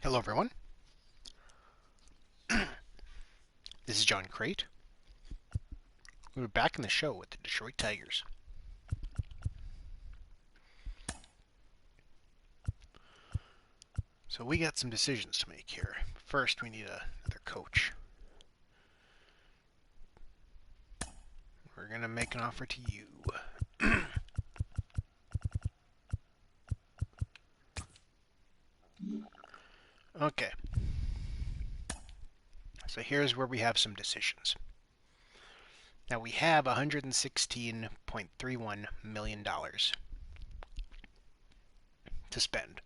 Hello, everyone. This is John Crate. We're back in the show with the Detroit Tigers. So we got some decisions to make here. First, we need another coach. We're going to make an offer to you. Okay. So here's where we have some decisions. Now we have $116.31 million to spend.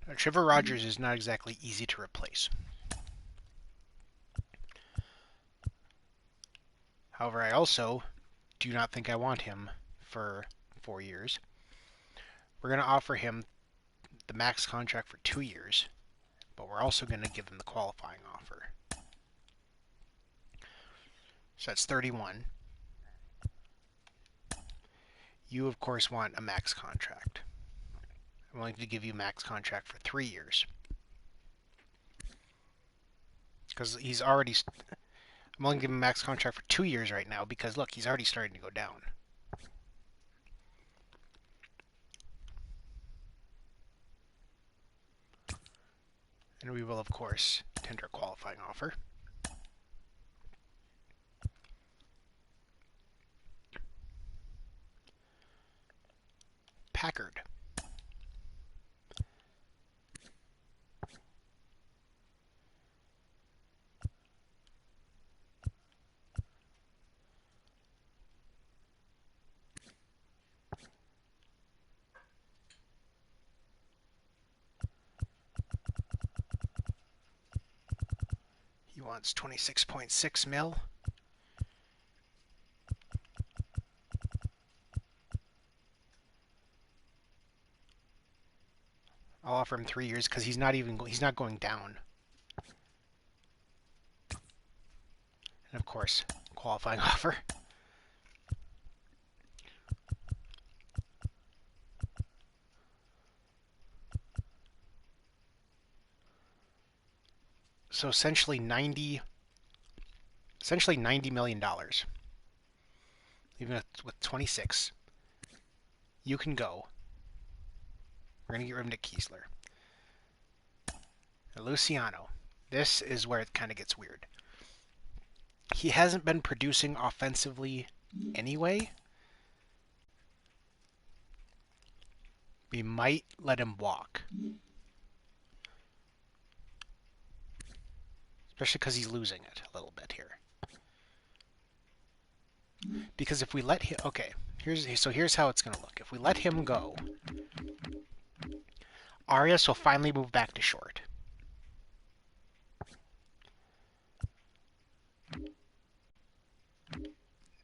Now, Trevor Rogers is not exactly easy to replace. However, I also do not think I want him for 4 years. We're going to offer him the max contract for 2 years, but we're also going to give him the qualifying offer. So that's 31. You, of course, want a max contract. I'm willing to give you a max contract for 3 years. Because he's already... I'm willing to give him a max contract for 2 years right now because, look, he's already starting to go down. And we will, of course, tender a qualifying offer. Packard. He wants 26.6 mil. I'll offer him 3 years because he's not going down. And of course, qualifying offer. So essentially $90 million. Even with 26, you can go. We're going to get rid of Nick Kiesler. Now, Luciano. This is where it kind of gets weird. He hasn't been producing offensively anyway. We might let him walk. Especially because he's losing it a little bit here. Because if we let him... Okay, here's how it's going to look. If we let him go, Arias will finally move back to short.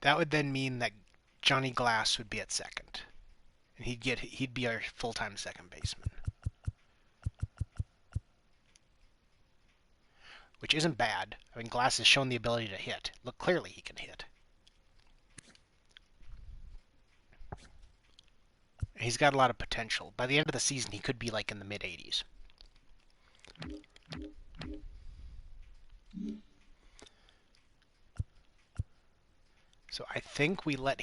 That would then mean that Johnny Glass would be at second. And he'd be our full-time second baseman. Which isn't bad. I mean, Glass has shown the ability to hit. Look, clearly he can hit. He's got a lot of potential. By the end of the season, he could be like in the mid-80s. So I think we let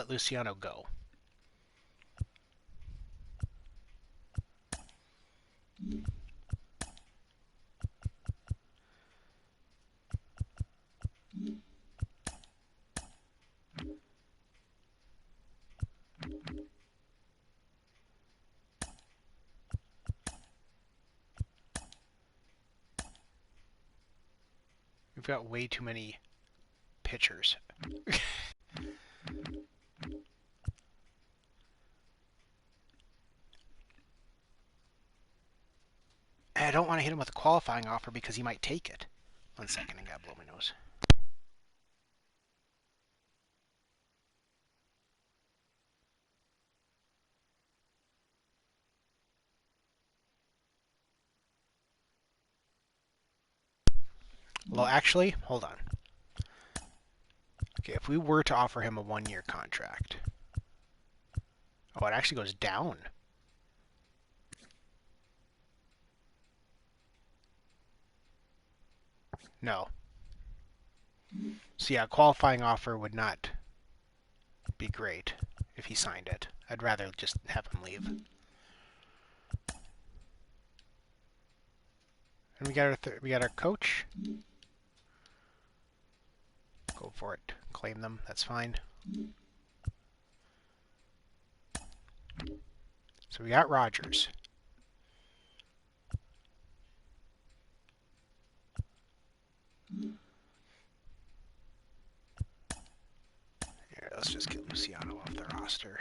Luciano go. We've got way too many pitchers. I don't want to hit him with a qualifying offer because he might take it. 1 second, I gotta blow my nose. Well, actually, hold on. Okay, if we were to offer him a 1-year contract, Oh, it actually goes down. No. So yeah, a qualifying offer would not be great if he signed it. I'd rather just have him leave. And we got our coach. Go for it. Claim them. That's fine. So we got Rogers. Here, let's just get Luciano off the roster.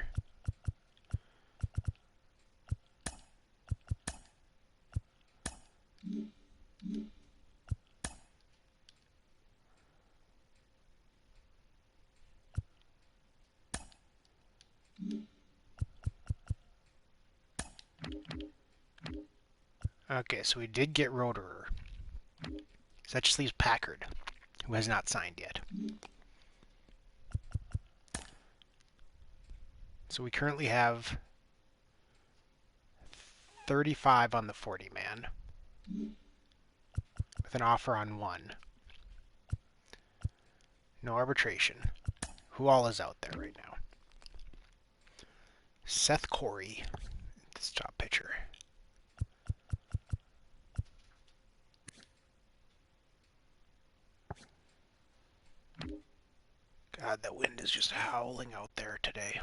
Okay, so we did get Roederer. So that just leaves Packard, who has not signed yet. So we currently have 35 on the 40-man, with an offer on 1. No arbitration. Who all is out there right now? Seth Corey, this top pitcher. God, that wind is just howling out there today.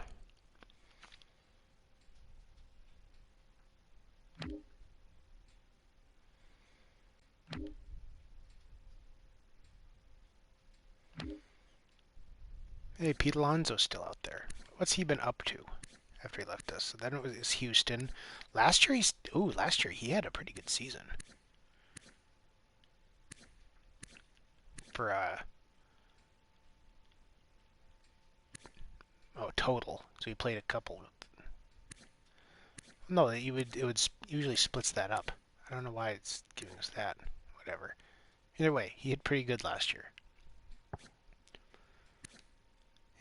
Hey, Pete Alonso's still out there. What's he been up to after he left us? So then it was Houston. Last year he had a pretty good season. For total. So he played a couple. No, it would usually splits that up. I don't know why it's giving us that. Whatever. Either way, he hit pretty good last year.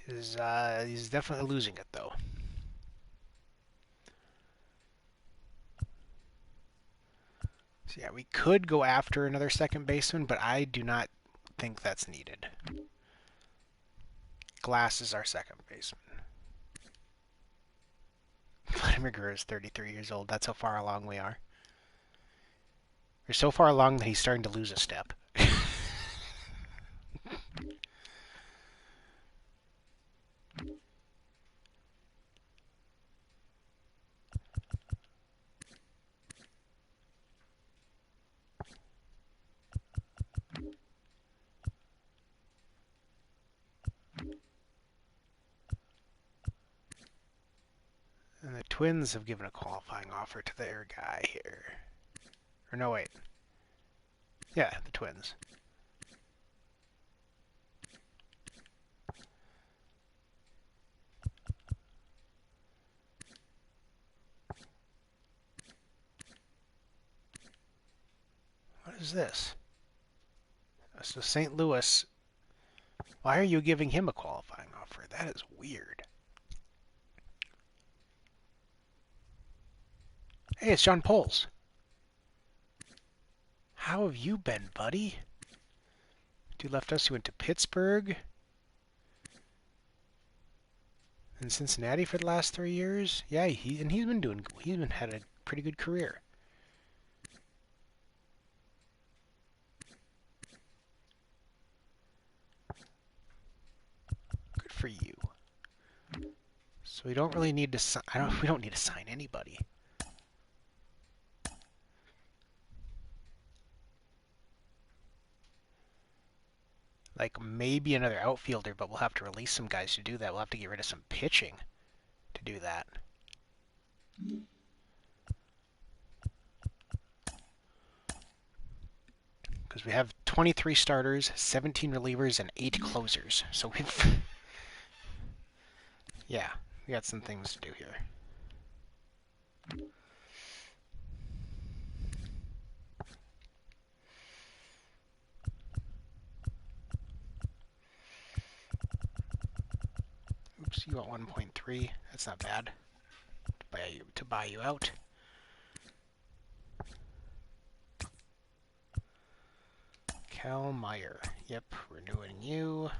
He's definitely losing it though. So yeah, we could go after another second baseman, but I do not think that's needed. Glass is our second baseman. Vladimir Guerrero is 33 years old. That's how far along we are. We're so far along that he's starting to lose a step. And the Twins have given a qualifying offer to their guy here. Or no, wait. Yeah, the Twins. What is this? So St. Louis, why are you giving him a qualifying offer? That is weird. Hey, it's John Poles. How have you been, buddy? Dude left us, he went to Pittsburgh. And Cincinnati for the last 3 years. Yeah, he's been had a pretty good career. Good for you. So we don't really need to we don't need to sign anybody. Like maybe another outfielder, but we'll have to release some guys to do that. We'll have to get rid of some pitching to do that. Because we have 23 starters, 17 relievers, and 8 closers. So we've... yeah, we got some things to do here. Oops, you got 1.3. That's not bad. buy you out. Cal Meyer. Yep, renewing you.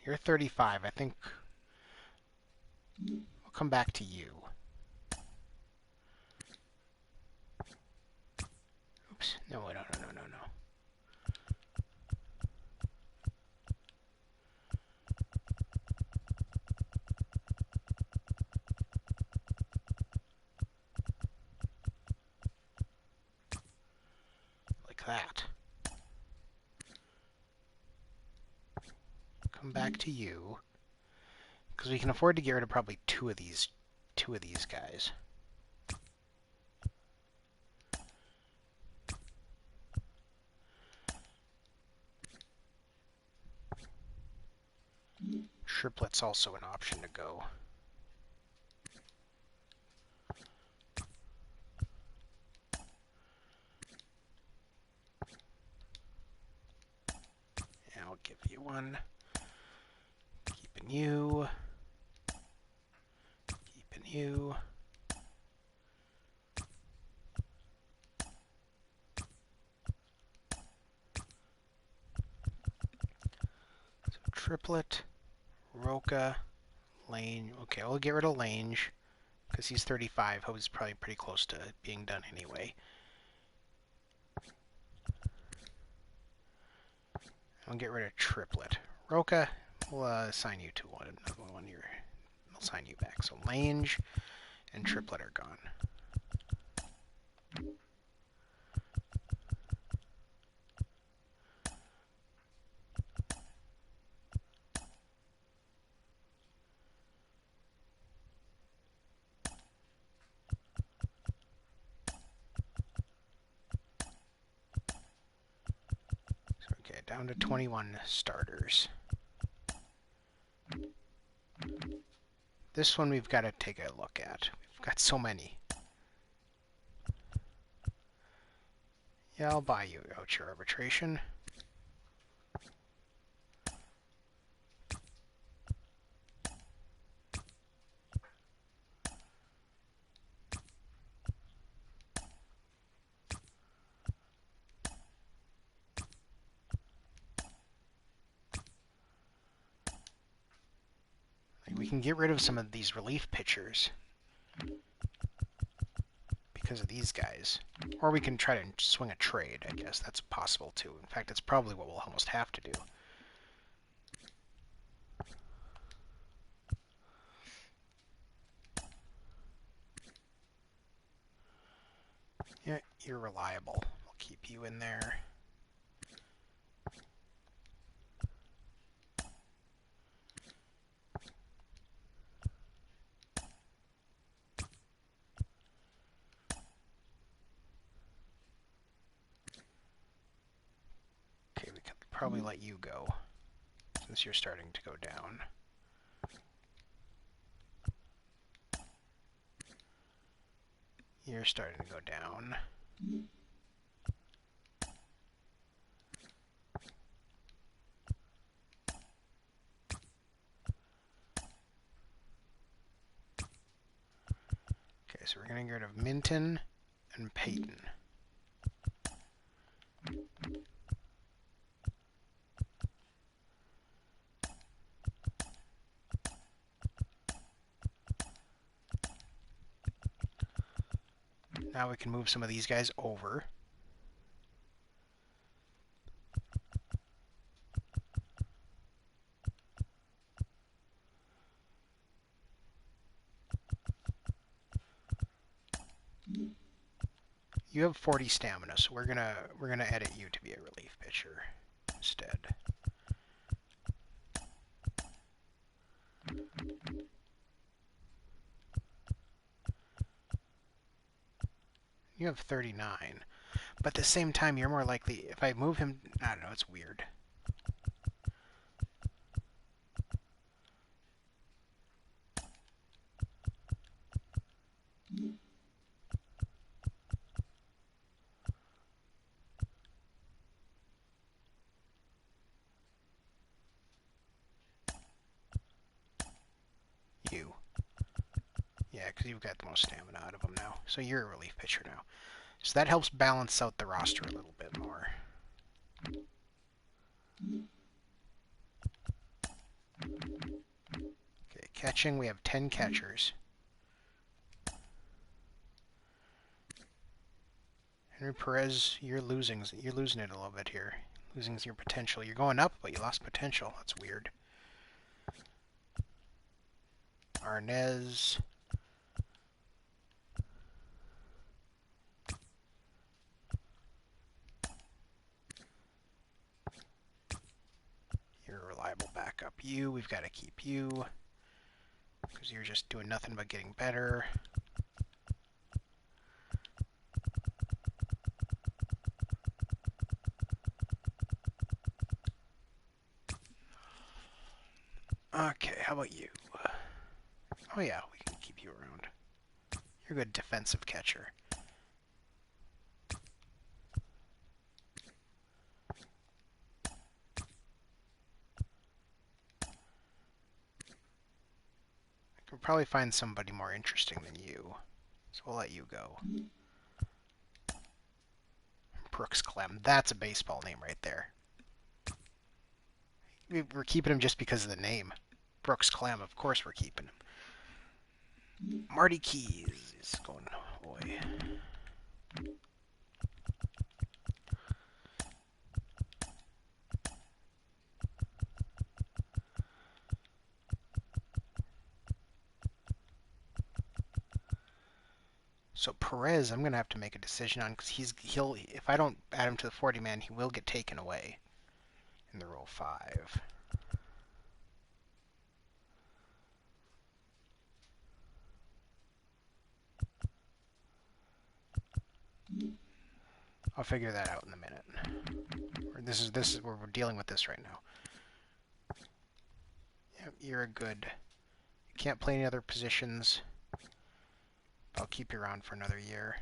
You're 35. I think we'll come back to you. Oops. No, no. Like that. Come back to you. Because we can afford to get rid of probably two of these guys. Triplet's also an option to go. Yeah, I'll give you one. Keeping you. Keeping you. So Triplet, Roca, Lange. Okay, we'll get rid of Lange because he's 35. He's probably pretty close to being done anyway. I'll get rid of Triplet. Roca, we'll assign you to one. We'll assign you back. So Lange and Triplet are gone. Okay, down to 21 starters. This one we've got to take a look at. We've got so many. Yeah, I'll buy you out your arbitration. We can get rid of some of these relief pitchers because of these guys. Or we can try to swing a trade, I guess. That's possible, too. In fact, it's probably what we'll almost have to do. Yeah, you're reliable. We'll keep you in there. Okay, we could probably let you go, since you're starting to go down. You're starting to go down. Okay, so we're going to get rid of Minton and Peyton. Now we can move some of these guys over. You have 40 stamina, so we're gonna edit you to be a relief pitcher instead. You have 39. But at the same time, you're more likely, if I move him, I don't know, it's weird. You. because you've got the most stamina out of them now. So you're a relief pitcher now. So that helps balance out the roster a little bit more. Okay, catching, we have 10 catchers. Henry Perez, you're losing it a little bit here. Losing your potential. You're going up, but you lost potential. That's weird. Arnez. You're a reliable backup. We've got to keep you. Because you're just doing nothing but getting better. Okay, how about you? Oh yeah, we can keep you around. You're a good defensive catcher. I can probably find somebody more interesting than you. So we'll let you go. Brooks Clem. That's a baseball name right there. We're keeping him just because of the name. Brooks Clem, of course we're keeping him. Marty Keys is going away. So Perez, I'm gonna have to make a decision on because he'll if I don't add him to the 40-man, he will get taken away in the Rule 5. I'll figure that out in a minute. This is where we're dealing with this right now. Yep, you're a good. You can't play any other positions. I'll keep you around for another year.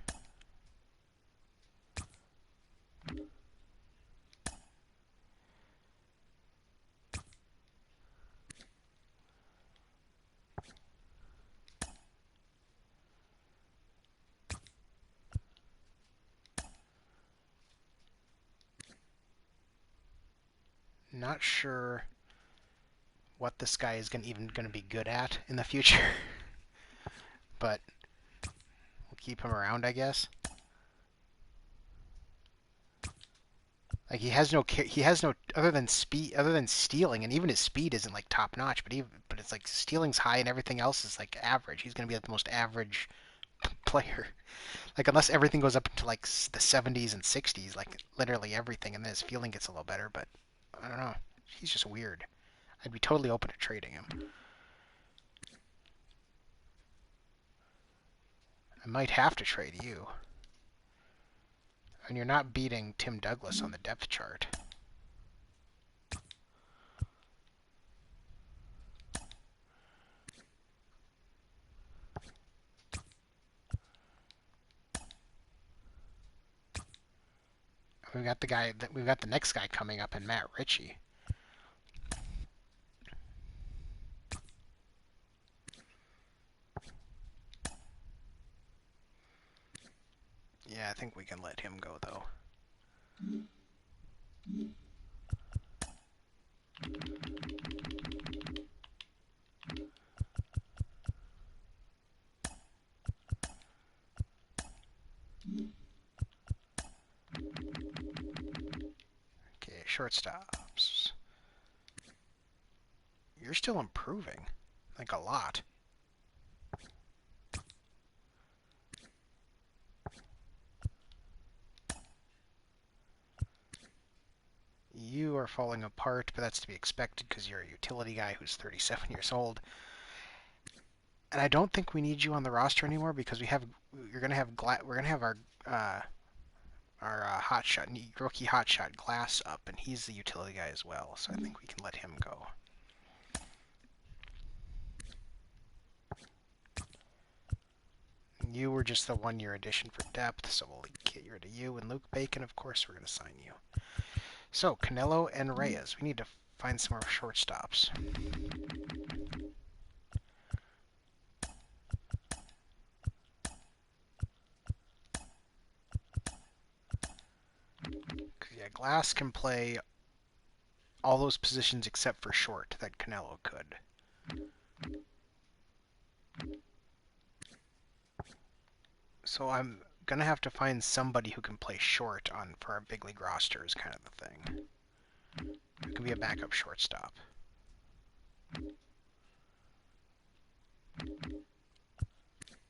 Not sure what this guy is even going to be good at in the future, but we'll keep him around, I guess. Like he has no other than speed, other than stealing, and even his speed isn't like top notch. But it's like stealing's high and everything else is like average. He's going to be like the most average player. Like unless everything goes up into like the 70s and 60s, like literally everything, and then his fielding gets a little better. But I don't know. He's just weird. I'd be totally open to trading him. I might have to trade you. And you're not beating Tim Douglas on the depth chart. We've got the next guy coming up in Matt Ritchie. Yeah, I think we can let him go, though. Okay, shortstops. You're still improving. Like, a lot. You are falling apart, but that's to be expected because you're a utility guy who's 37 years old. And I don't think we need you on the roster anymore because we're gonna have our hotshot rookie hotshot Glass up, and he's the utility guy as well. So I think we can let him go. You were just the 1-year addition for depth, so we'll get rid of you. And Luke Bacon, of course, we're going to sign you. So, Canelo and Reyes. We need to find some more shortstops. Yeah, Glass can play all those positions except for short that Canelo could. So I'm gonna have to find somebody who can play short on for our big league roster is kind of the thing. It can be a backup shortstop.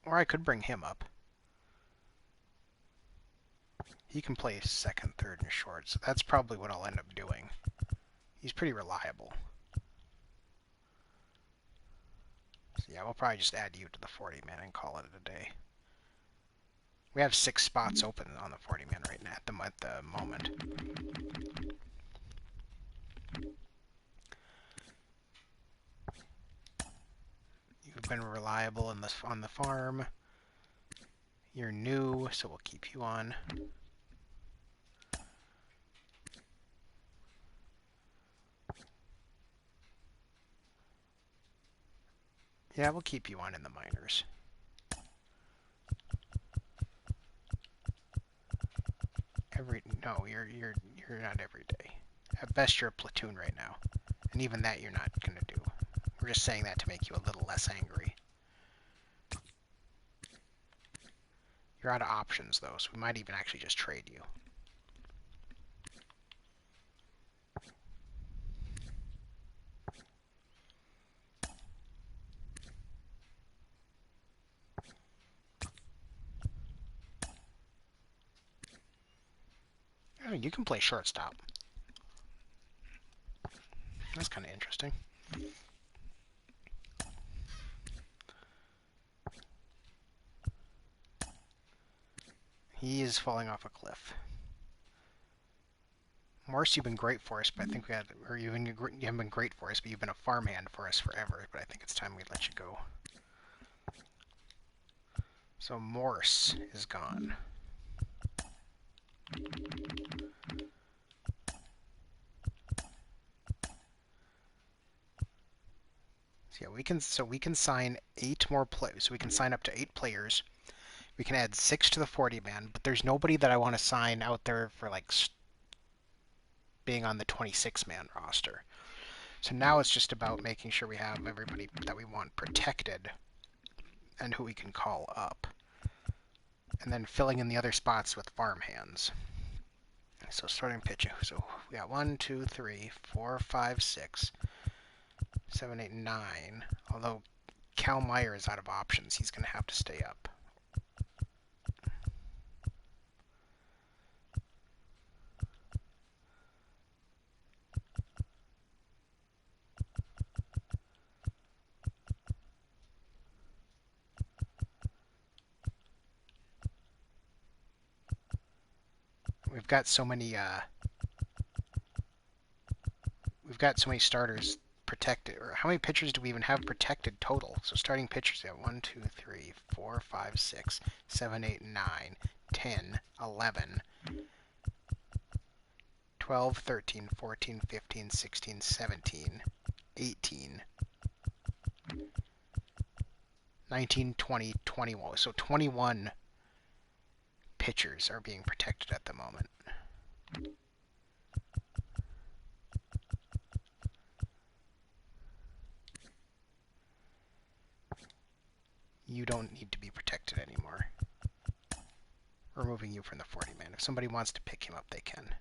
Or I could bring him up. He can play second, third, and short, so that's probably what I'll end up doing. He's pretty reliable. So yeah, we'll probably just add you to the 40-man and call it a day. We have 6 spots open on the 40-man right now at the moment. You've been reliable on the farm. You're new, so we'll keep you on. Yeah, we'll keep you on in the minors. No, you're not every day. At best, you're a platoon right now, and even that you're not gonna do. We're just saying that to make you a little less angry. You're out of options though, so we might even actually just trade you. Oh, you can play shortstop. That's kind of interesting. He is falling off a cliff. Morse, you've been great for us, but I think you haven't been great for us, but you've been a farmhand for us forever, but I think it's time we let you go. So Morse is gone. So yeah, we can sign 8 more players. So we can sign up to 8 players. We can add 6 to the 40-man, but there's nobody that I want to sign out there for like being on the 26-man roster. So now it's just about making sure we have everybody that we want protected and who we can call up. And then filling in the other spots with farmhands. So starting pitching. So we got 1, 2, 3, 4, 5, 6, 7, 8, 9. Although Cal Meyer is out of options, he's going to have to stay up. We've got so many starters protected, or how many pitchers do we even have protected total? So starting pitchers, we have 1, 2, 3, 4, 5, 6, 7, 8, 9, 10, 11, 12, 13, 14, 15, 16, 17, 18, 19, 20, 21. So 21 pitchers are being protected at the moment. You don't need to be protected anymore. Removing you from the 40-man. If somebody wants to pick him up, they can.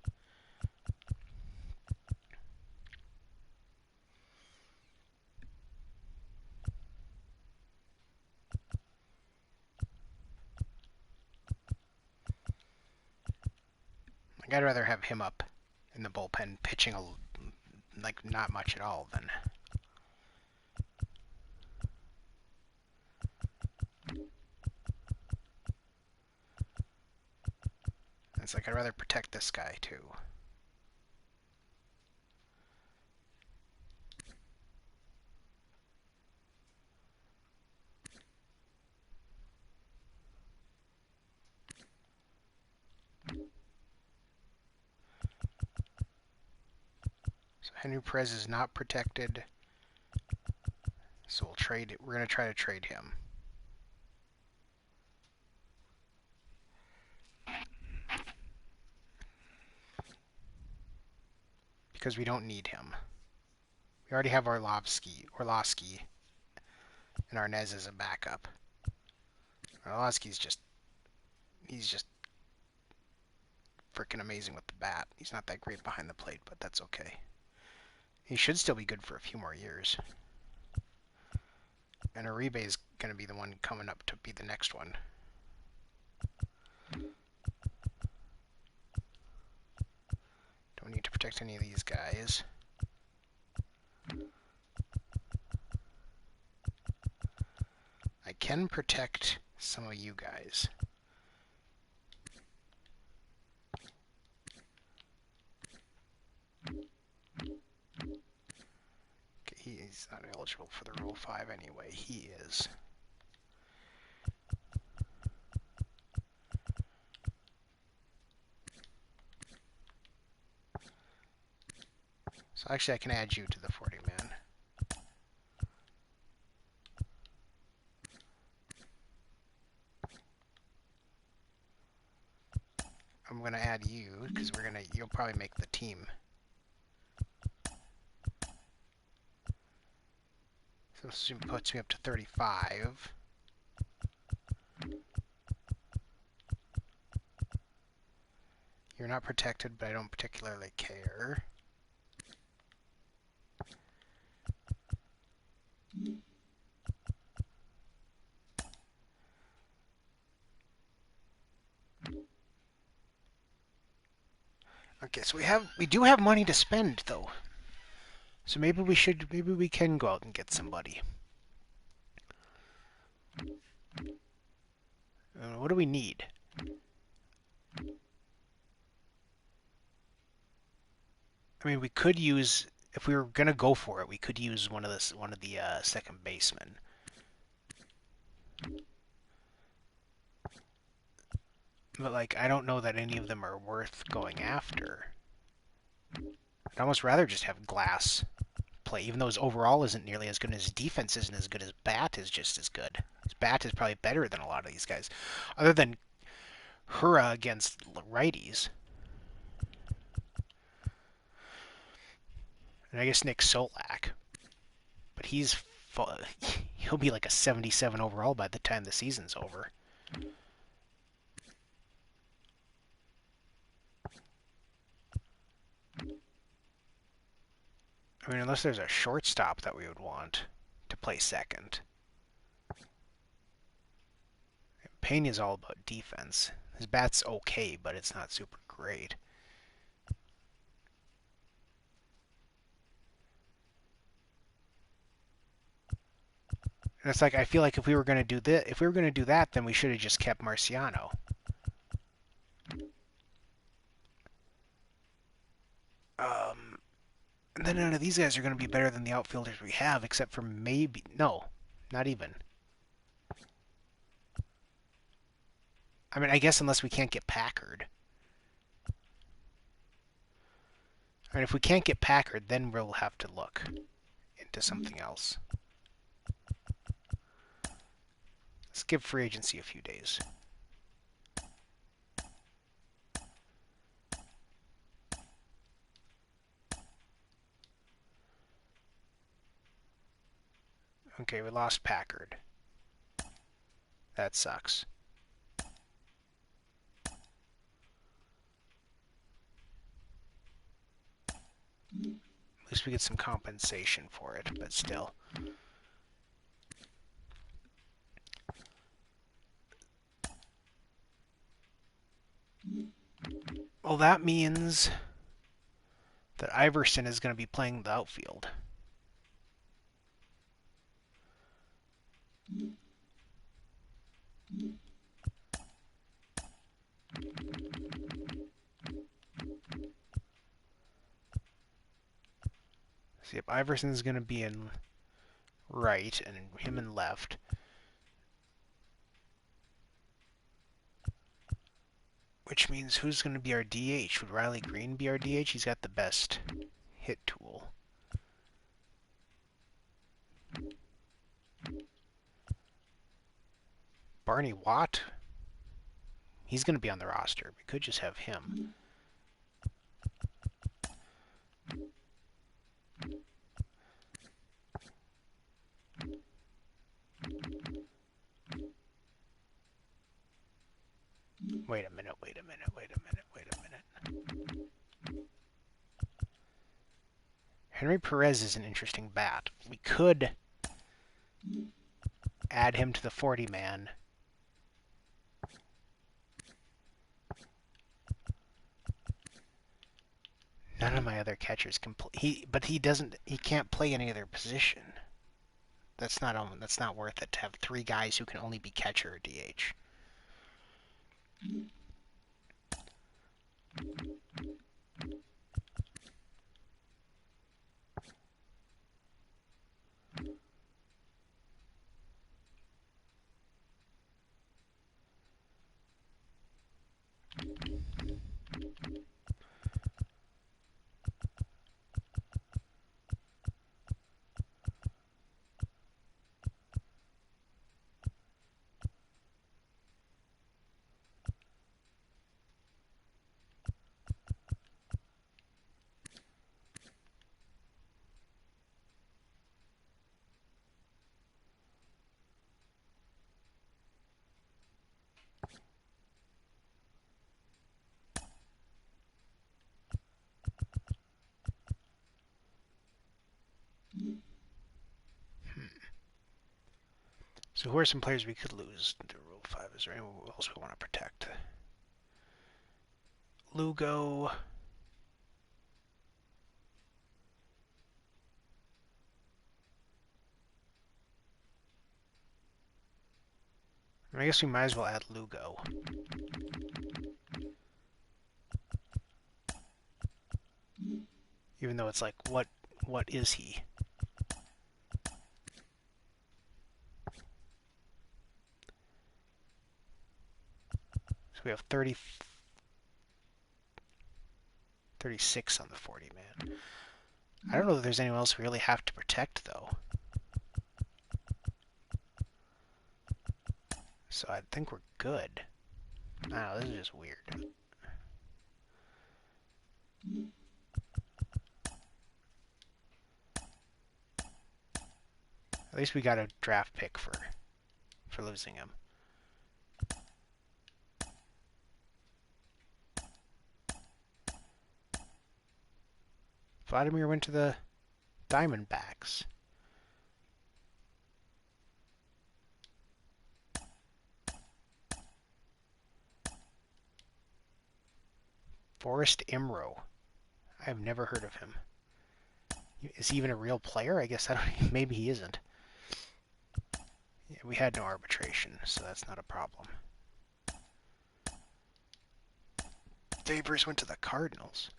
Like, I'd rather have him up in the bullpen pitching like not much at all than... It's like I'd rather protect this guy too. So Henry Perez is not protected. So we'll trade it. We're going to try to trade him. because we don't need him. We already have Orlovsky, and Arnez as a backup. Orlovsky's he's just freaking amazing with the bat. He's not that great behind the plate, but that's okay. He should still be good for a few more years. And Uribe is going to be the one coming up to be the next one. Don't need to protect any of these guys. I can protect some of you guys. Okay, he's not eligible for the Rule 5 anyway. He is. So actually I can add you to the 40-man. I'm going to add you because you'll probably make the team. So this puts me up to 35. You're not protected, but I don't particularly care. Okay, so we do have money to spend though. So maybe we can go out and get somebody. What do we need? I mean, we could use, if we were gonna go for it, we could use one of the second basemen. But like, I don't know that any of them are worth going after. I'd almost rather just have Glass play, even though his overall isn't nearly as good, and his defense isn't as good. His bat is just as good. His bat is probably better than a lot of these guys, other than Hura against righties. And I guess Nick Solak, but he'll be like a 77 overall by the time the season's over. I mean, unless there's a shortstop that we would want to play second. Payne is all about defense. His bat's okay, but it's not super great. And it's like, I feel like if we were going to do that, then we should have just kept Marciano. And then none of these guys are going to be better than the outfielders we have, except for maybe... No, not even. I mean, I guess unless we can't get Packard. I mean, if we can't get Packard, then we'll have to look into something else. Let's give free agency a few days. Okay, we lost Packard. That sucks. At least we get some compensation for it, but still. Well, that means that Iverson is going to be playing the outfield. See, if Iverson's going to be in right and him in left. Which means who's going to be our DH? Would Riley Green be our DH? He's got the best hit tool. Barney Watt? He's going to be on the roster. We could just have him. Wait a minute, wait a minute, wait a minute, wait a minute. Henry Perez is an interesting bat. We could add him to the 40-man. None of my other catchers can play. But he doesn't. He can't play any other position. That's not worth it to have 3 guys who can only be catcher or DH. So who are some players we could lose to Rule 5? Is there anyone else we want to protect? Lugo. I guess we might as well add Lugo. Even though it's like, what is he? So we have 36 on the 40-man. I don't know if there's anyone else we really have to protect, though. So I think we're good. I don't know, this is just weird. At least we got a draft pick for losing him. Vladimir went to the Diamondbacks. Forrest Imro. I've never heard of him. Is he even a real player? I guess I don't. Maybe he isn't. Yeah, we had no arbitration, so that's not a problem. Favors went to the Cardinals.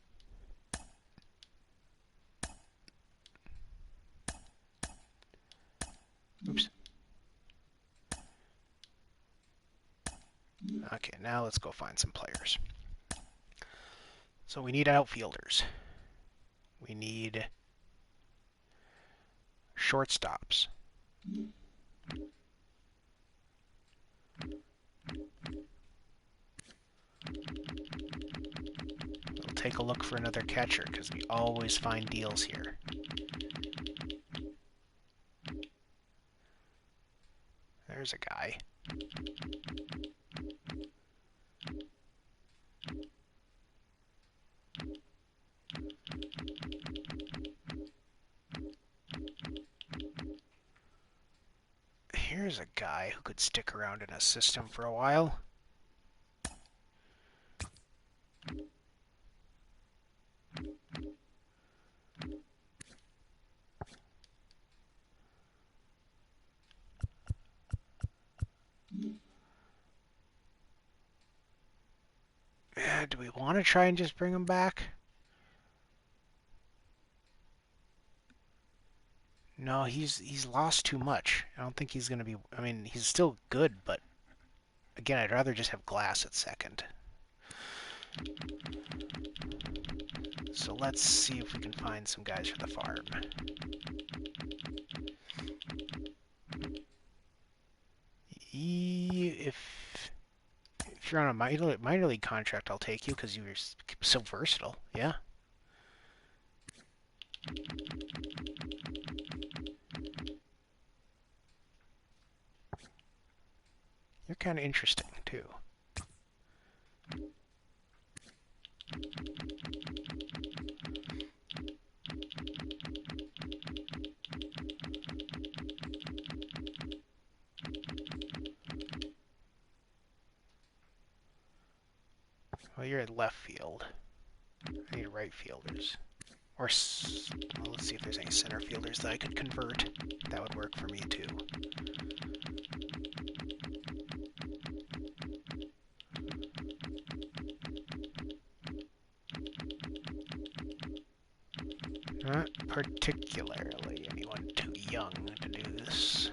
Oops. Okay, now let's go find some players. So we need outfielders. We need shortstops. We'll take a look for another catcher because we always find deals here. There's a guy. Here's a guy who could stick around in a system for a while. Yeah, do we want to try and just bring him back? No, he's lost too much. I don't think he's going to be... I mean, he's still good, but... Again, I'd rather just have Glass at second. So let's see if we can find some guys for the farm. If you're on a minor league contract, I'll take you because you're so versatile. Yeah. You're kind of interesting, too. Well, you're at left field. I need right fielders. Or, well, let's see if there's any center fielders that I could convert. That would work for me, too. Not particularly anyone too young to do this.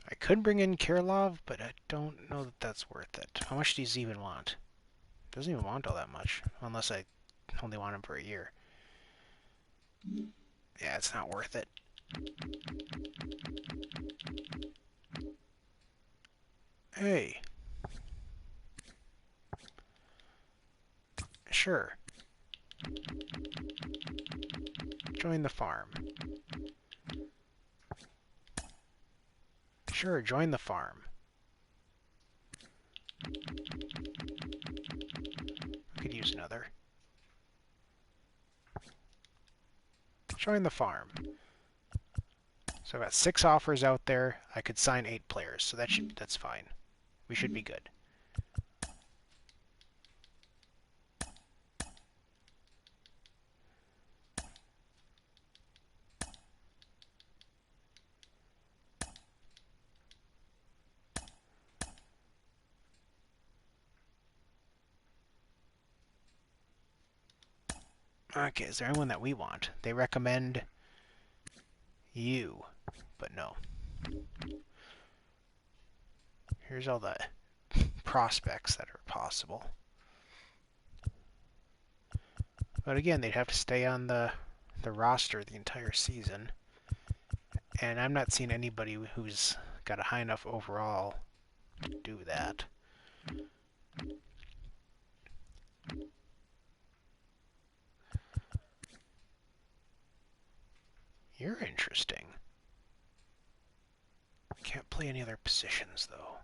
I could bring in Kirilov, but I don't know that that's worth it. How much does he even want? Doesn't even want all that much, unless I only want him for a year. Yeah, it's not worth it. Hey. Sure. Join the farm. Sure, join the farm. I could use another. Join the farm. So I've got 6 offers out there. I could sign 8 players, so that's fine. We should be good. Okay, is there anyone that we want? They recommend you, but no. Here's all the prospects that are possible. But again, they'd have to stay on the roster the entire season. And I'm not seeing anybody who's got a high enough overall to do that. You're interesting. Can't play any other positions, though.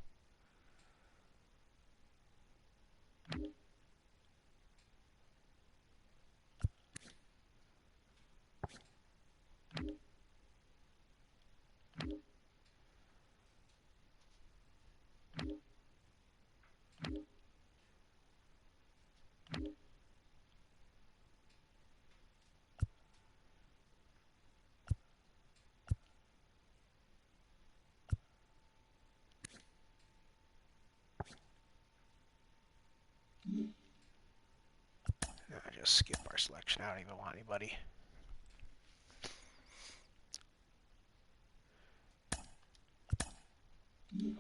I just skip our selection. I don't even want anybody.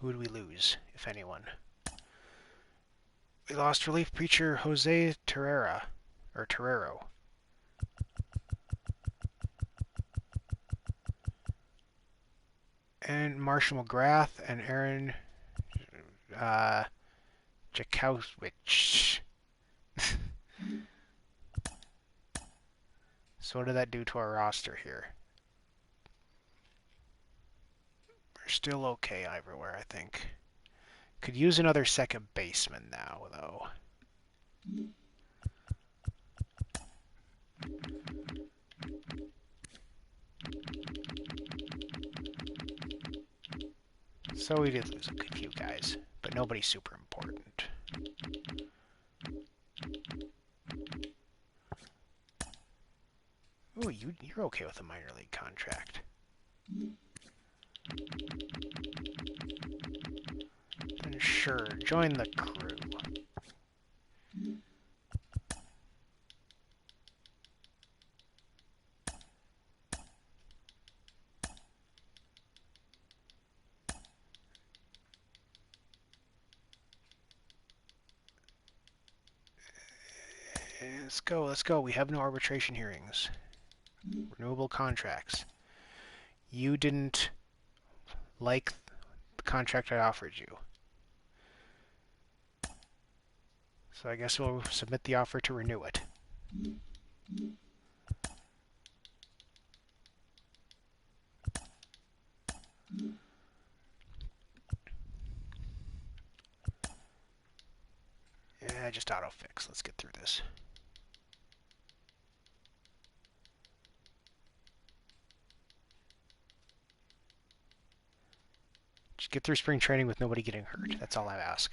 Who do we lose, if anyone? We lost relief preacher Jose Terrero. And Marshall McGrath and Aaron Jakowicz. So what did that do to our roster here? We're still okay everywhere, I think. Could use another second baseman now, though. So we did lose a few guys, but nobody super important. Oh, you're okay with a minor league contract. Then sure, join the crew. Let's go. We have no arbitration hearings. Renewable contracts. You didn't like the contract I offered you. So I guess we'll submit the offer to renew it. I just auto-fix. Let's get through this. Just get through spring training with nobody getting hurt. That's all I ask.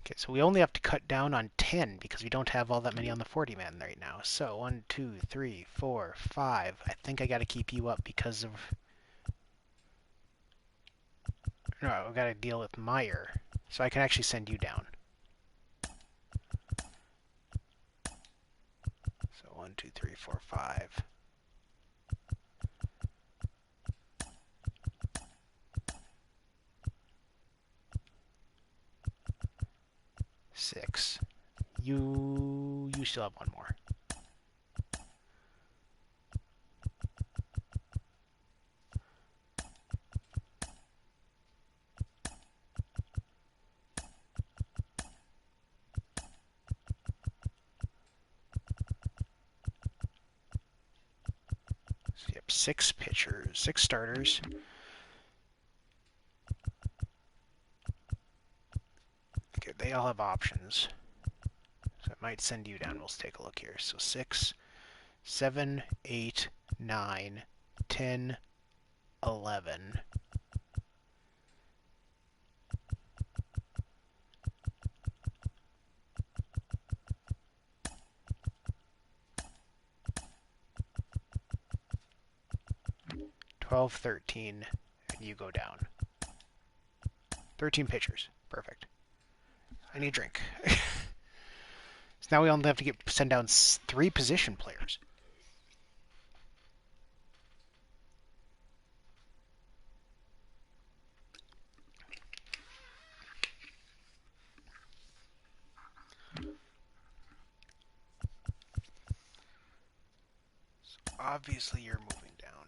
Okay, so we only have to cut down on 10 because we don't have all that many on the 40-man right now. So 1, 2, 3, 4, 5. I think I got to keep you up because of... No, we got to deal with Meyer. So I can actually send you down. So 1, 2, 3, 4, 5. Six. You still have one more. So you have 6 pitchers, 6 starters. Okay, they all have options. So it might send you down. We'll take a look here. So 6, 7, 8, 9, 10, 11. $12, $13, and you go down. 13 pitchers. Perfect. I need a drink. So now we only have to send down 3 position players. So obviously you're moving down.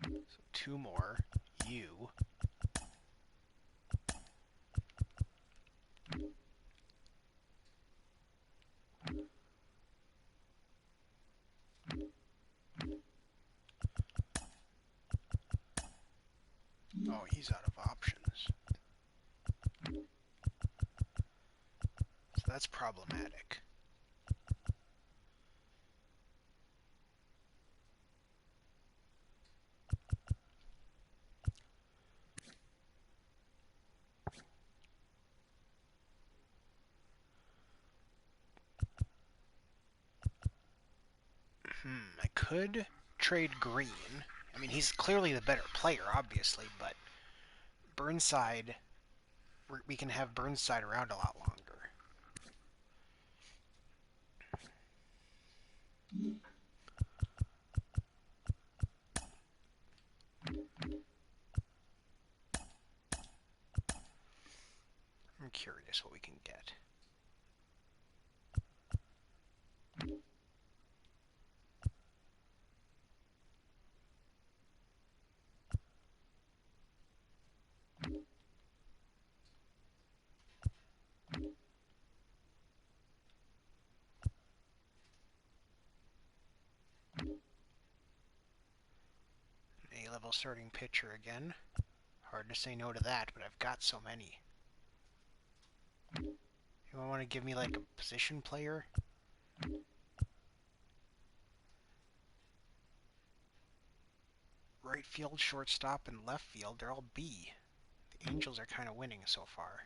So 2 more. You. Oh, he's out of options. So that's problematic. I could trade Green. I mean, he's clearly the better player, obviously, but Burnside, we can have Burnside around a lot longer. I'm curious what we can get. A-level starting pitcher again. Hard to say no to that, but I've got so many. You want to give me like a position player? Right field, shortstop, and left field, they're all B. The Angels are kind of winning so far.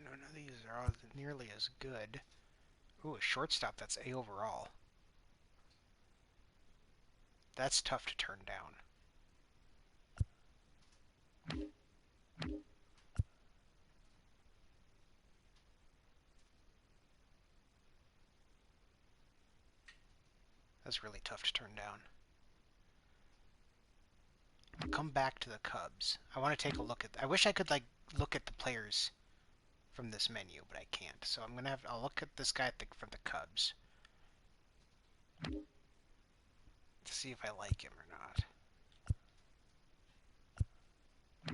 None of these are nearly as good. Ooh, a shortstop that's A overall. That's tough to turn down. was really tough to turn down. I'll come back to the Cubs. I want to take a look at... I wish I could, like, look at the players from this menu, but I can't. So I'm going to have... I'll look at this guy from the Cubs. To see if I like him or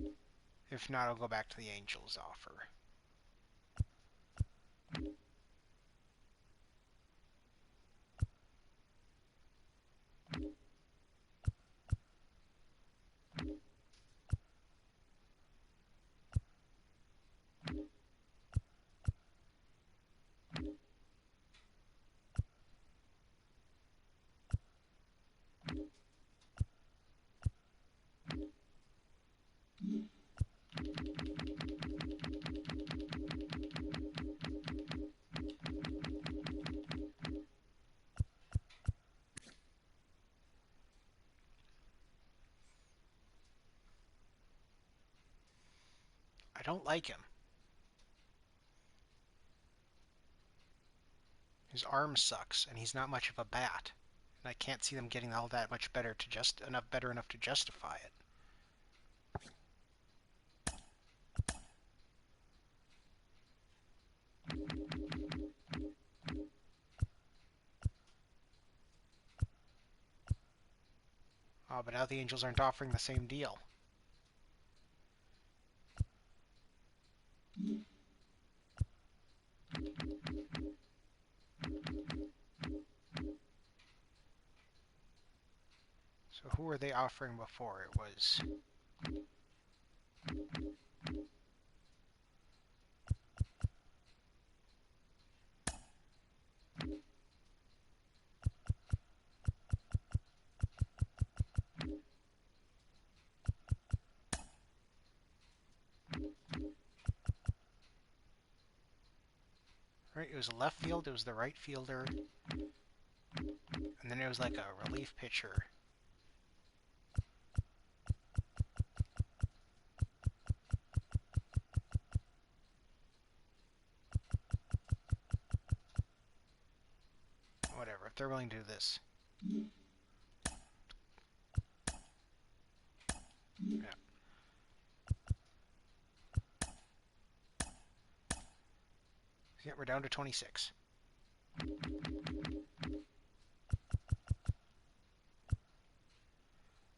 not. If not, I'll go back to the Angels offer. I don't like him. His arm sucks, and he's not much of a bat. And I can't see them getting all that much better to better enough to justify it. Oh, but now the Angels aren't offering the same deal. So who were they offering before? It was... Right, it was left field, it was the right fielder, and then it was like a relief pitcher. Whatever, if they're willing to do this. Yeah. Yeah, we're down to 26.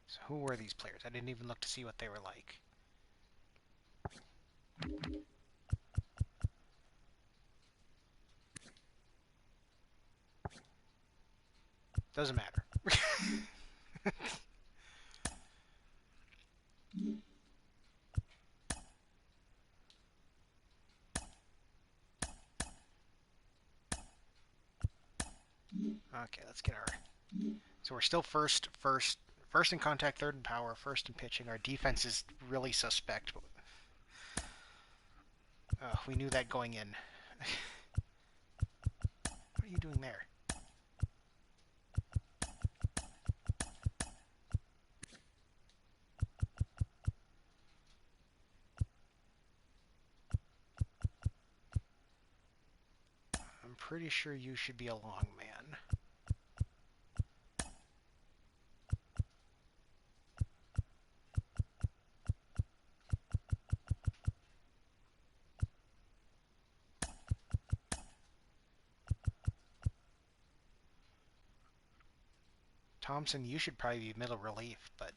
So who were these players? I didn't even look to see what they were like. Doesn't matter. Okay, let's get our... So we're still first in contact, third in power, first in pitching. Our defense is really suspect. We knew that going in. What are you doing there? I'm pretty sure you should be a long man. Thompson, you should probably be middle relief, but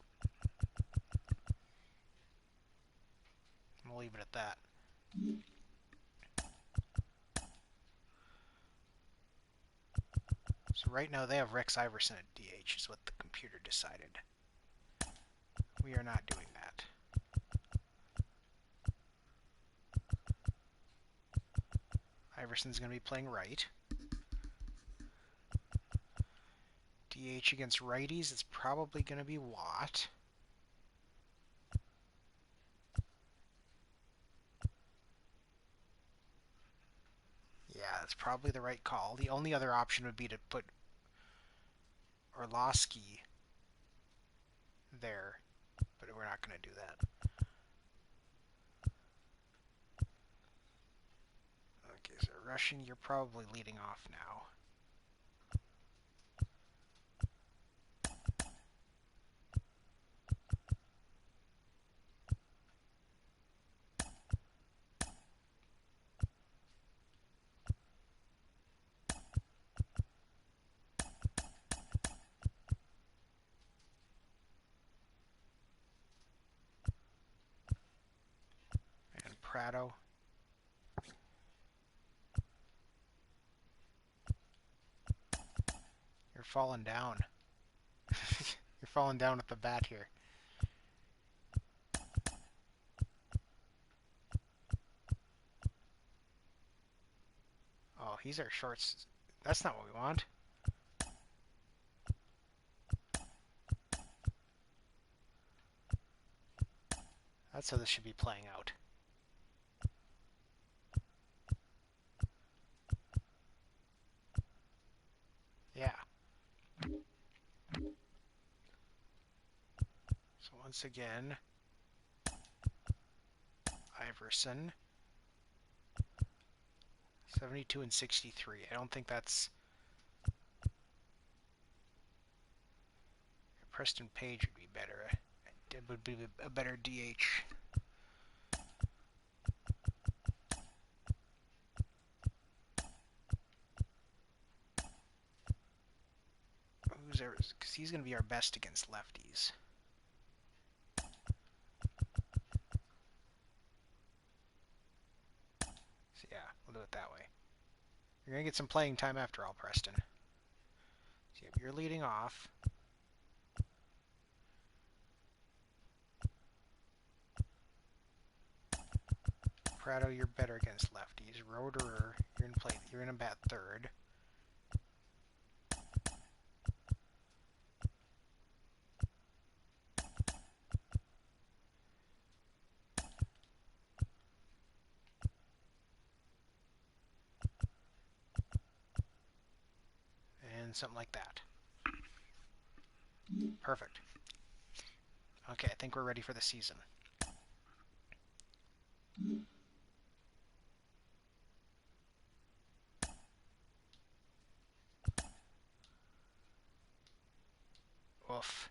we'll leave it at that. So right now they have Rex Iverson at DH, is what the computer decided. We are not doing that. Iverson's going to be playing right. DH against righties, it's probably going to be Watt. Yeah, that's probably the right call. The only other option would be to put Orlowski there, but we're not going to do that. Okay, so Russian, you're probably leading off now. Prado. You're falling down. You're falling down with the bat here. Oh, he's our shorts. That's not what we want. That's how this should be playing out. Yeah. So once again, Iverson. 72 and 63. I don't think that's... Preston Paige would be better. It would be a better DH. Who's there? Because he's going to be our best against lefties. So yeah, we'll do it that way. You're going to get some playing time after all, Preston. So you're leading off. Prado, you're better against lefties. Roederer, you're going to play. You're going to bat third. And something like that. Perfect. Okay, I think we're ready for the season. Oof.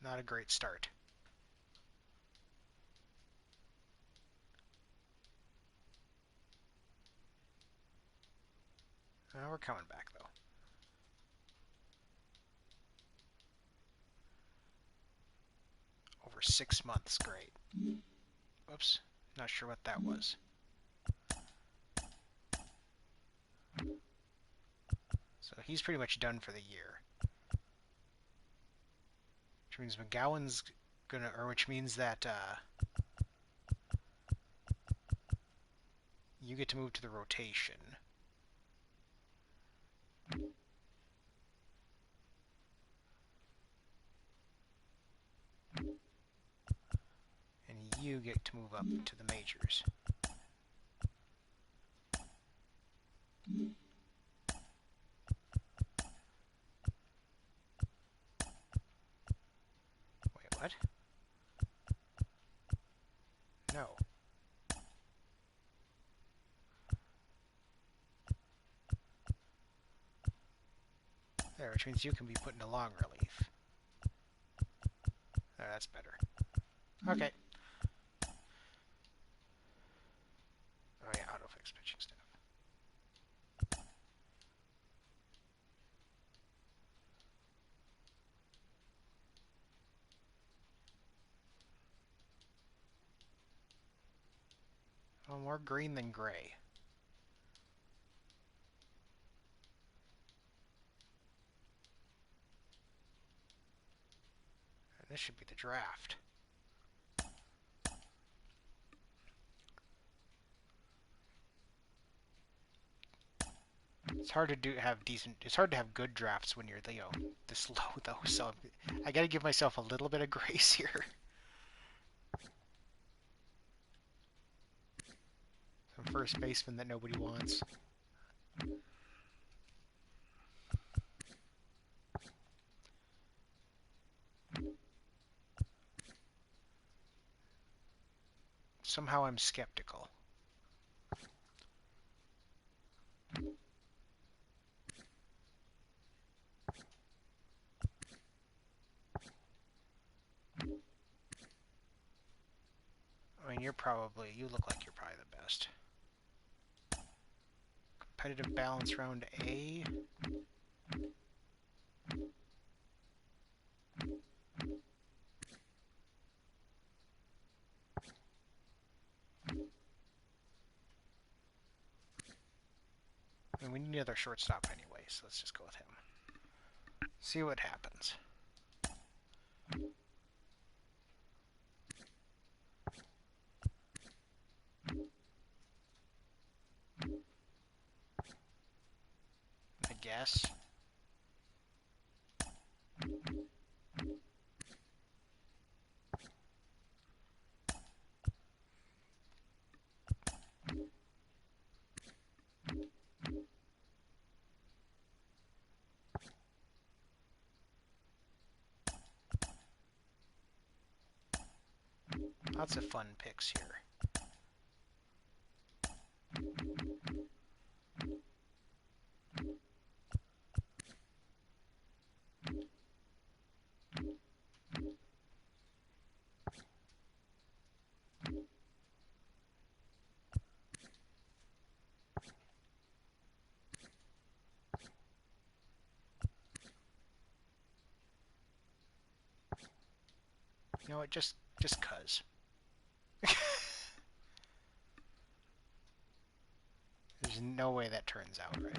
Not a great start. We're coming back, though. Over 6 months, great. Whoops, not sure what that was. So he's pretty much done for the year. Which means McGowan's gonna, or which means that you get to move to the rotation. And you get to move up to the majors. Wait, what? No. There, which means you can be put into long relief. There, that's better. Okay. Oh yeah, autofix pitching staff. Well, more green than gray. And this should be the draft. It's hard to have decent. It's hard to have good drafts when you're, this low though. So I got to give myself a little bit of grace here. Some first baseman that nobody wants. Somehow I'm skeptical. I mean, you look like you're probably the best. competitive balance round A. And we need another shortstop anyway, so let's just go with him. See what happens. I guess. Lots of fun picks here. You know what, just cuz. There's no way that turns out right.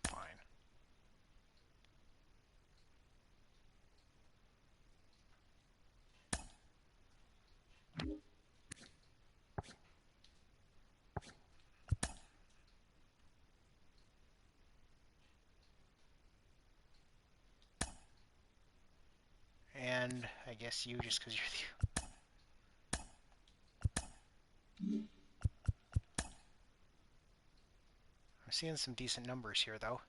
Fine. And I guess you, just because you're the... I'm seeing some decent numbers here, though.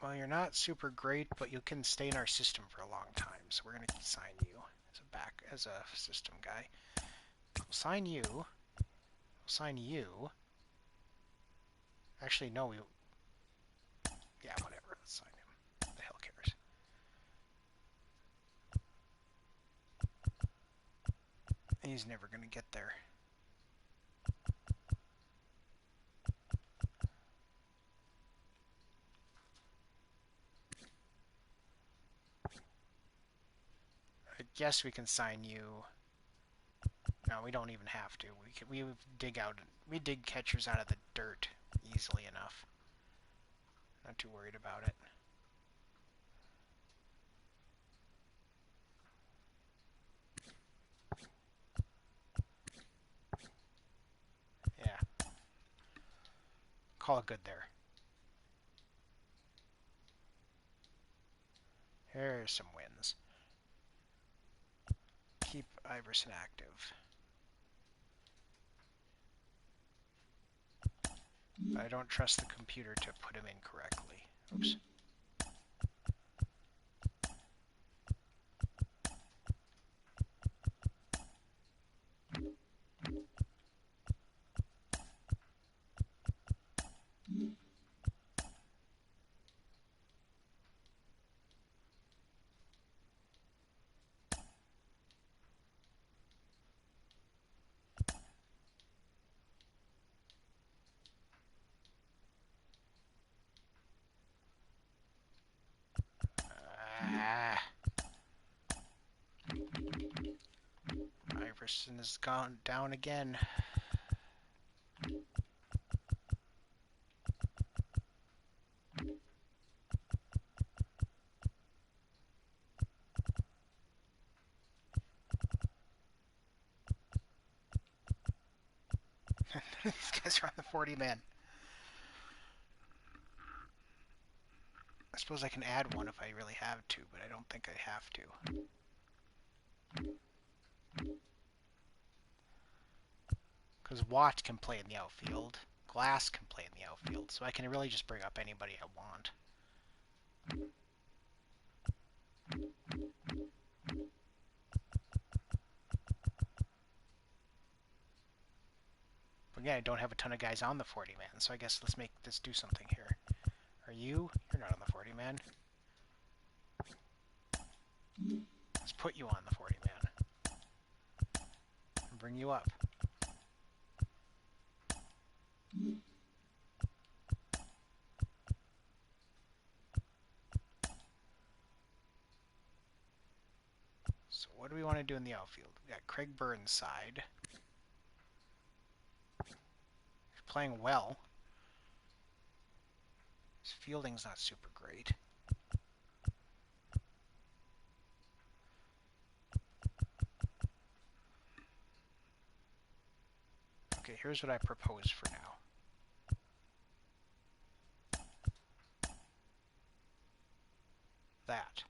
Well, you're not super great, but you can stay in our system for a long time, so we're going to sign you as a system guy. We'll sign you. We'll sign you. Actually, no, yeah, whatever. Let's sign him. What the hell cares? He's never going to get there. I guess we can sign you. No, we don't even have to. We dig catchers out of the dirt easily enough. Not too worried about it. Yeah. Call it good there. Here's some wins. Keep Iverson active. I don't trust the computer to put him in correctly. Oops. Iverson has gone down again. guys are on the 40-man. I suppose I can add one if I really have to, but I don't think I have to. Because Watt can play in the outfield. Glass can play in the outfield, so I can really just bring up anybody I want. But again, I don't have a ton of guys on the 40-man, so I guess let's do something here. Are you? You're not on the 40-man. Let's put you on the 40-man. And bring you up. So what do we want to do in the outfield? We got Craig Burnside. He's playing well. His fielding's not super great. Okay, here's what I propose for now. That.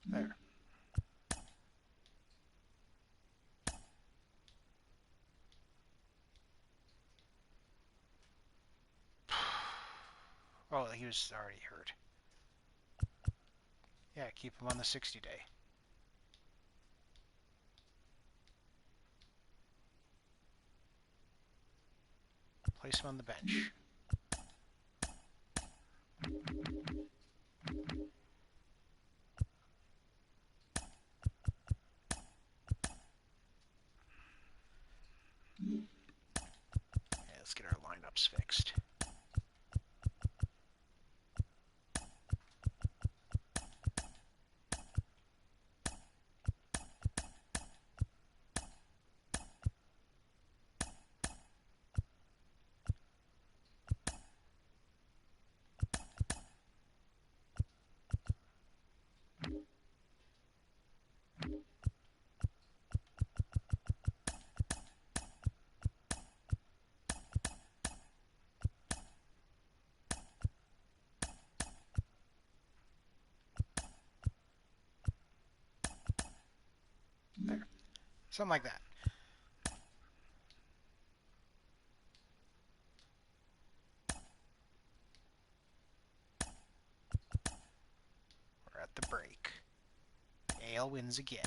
There. Oh, he was already hurt. Yeah, keep him on the 60-day. Place him on the bench. Yeah, let's get our lineups fixed. There. Something like that. We're at the break. AL wins again.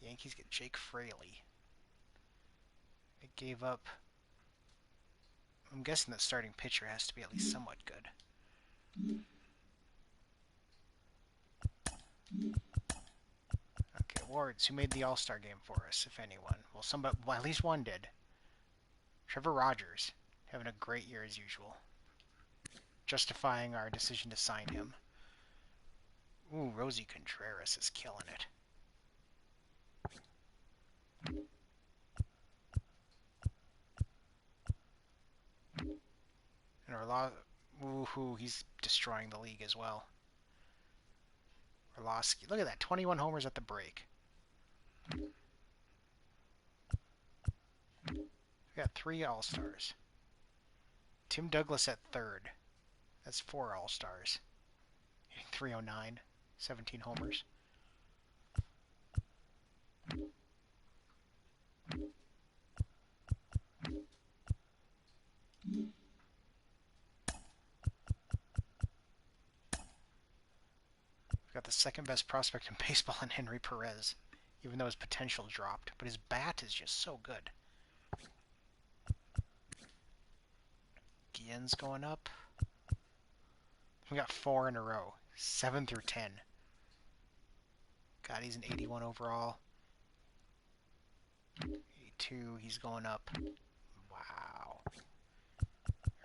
Yankees get Jake Fraley. It gave up... I'm guessing the starting pitcher has to be at least somewhat good. Okay, awards. Who made the All-Star game for us, if anyone? Well, somebody, well, at least one did. Trevor Rogers, having a great year as usual. Justifying our decision to sign him. Ooh, Rosie Contreras is killing it. And woohoo, he's destroying the league as well. Orlowski, look at that, 21 homers at the break. We got 3 All-Stars. Tim Douglas at third. That's 4 All-Stars. Hitting 309, 17 homers. We've got the second best prospect in baseball in Henry Perez, even though his potential dropped. But his bat is just so good. Guillen's going up. We got 4 in a row. 7 through 10. God, he's an 81 overall. 82, he's going up. Wow.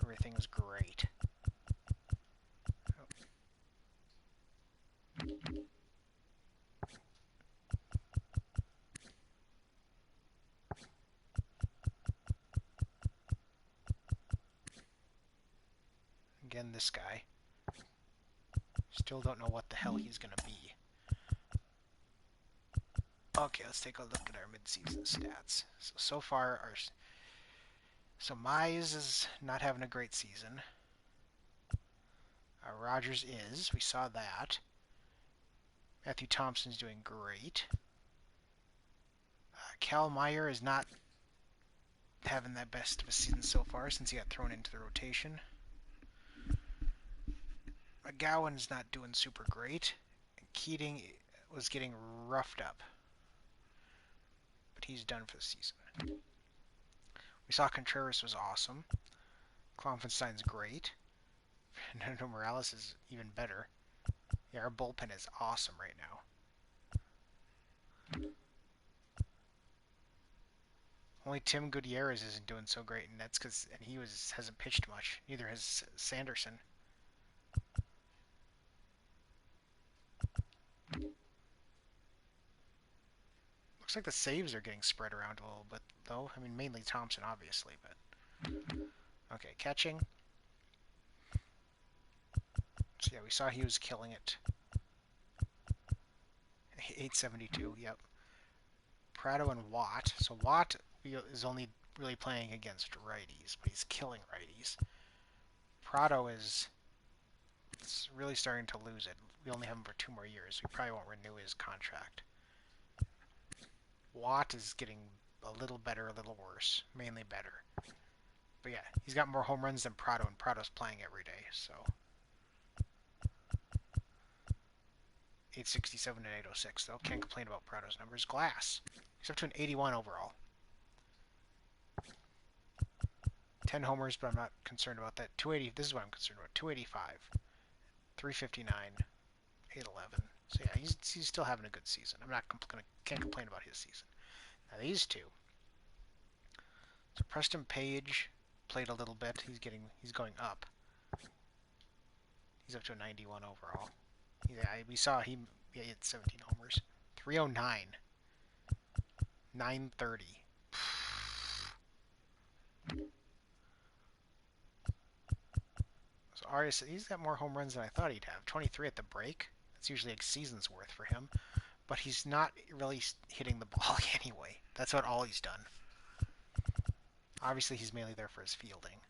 Everything's great. Again, this guy. Still don't know what the hell he's going to be. Okay, let's take a look at our mid-season stats. So far, Mize is not having a great season. Rogers is. We saw that. Matthew Thompson's doing great. Cal Meyer is not having that best of a season so far since he got thrown into the rotation. McGowan's not doing super great. Keating was getting roughed up. But he's done for the season. We saw Contreras was awesome. Klopfenstein's great. Fernando Morales is even better. Yeah, our bullpen is awesome right now. Only Tim Gutierrez isn't doing so great, and that's because he hasn't pitched much. Neither has Sanderson. Looks like the saves are getting spread around a little bit, though. I mean, mainly Thompson, obviously, but... Okay, catching. So yeah, we saw he was killing it. 872, yep. Prado and Watt. So Watt is only really playing against righties, but he's killing righties. Prado is really starting to lose it. We only have him for 2 more years. We probably won't renew his contract. Watt is getting a little better, a little worse. Mainly better. But yeah, he's got more home runs than Prado, and Prado's playing every day, so... 867 and 806, though. Can't complain about Prado's numbers. Glass. He's up to an 81 overall. 10 homers, but I'm not concerned about that. 280, this is what I'm concerned about. 285. 359. 811. So yeah, he's still having a good season. Can't complain about his season. Now these two. So Preston Paige played a little bit. He's going up. He's up to a 91 overall. Yeah, we saw he hit 17 homers. 309. 930. So Arias, he's got more home runs than I thought he'd have. 23 at the break. That's usually a season's worth for him. But he's not really hitting the ball anyway. That's about all he's done. Obviously, he's mainly there for his fielding.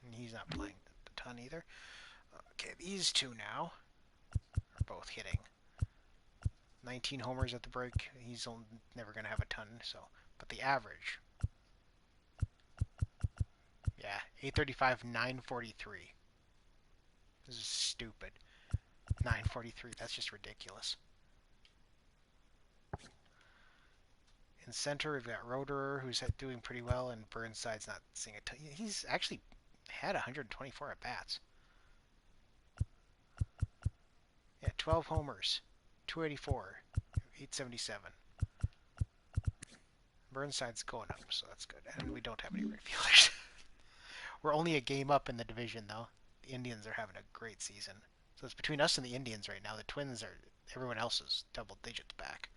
And he's not playing a ton either. Okay, these two now are both hitting. 19 homers at the break. He's never going to have a ton, so... But the average... Yeah, 835, 943. This is stupid. 943, that's just ridiculous. In center, we've got Roederer, who's doing pretty well, and Burnside's not seeing a ton. He's actually had 124 at-bats. Yeah, 12 homers, 284, 877. Burnside's going up, so that's good. And we don't have any right fielders. We're only a game up in the division, though. The Indians are having a great season. So it's between us and the Indians right now. The Twins are... Everyone else is double digits back.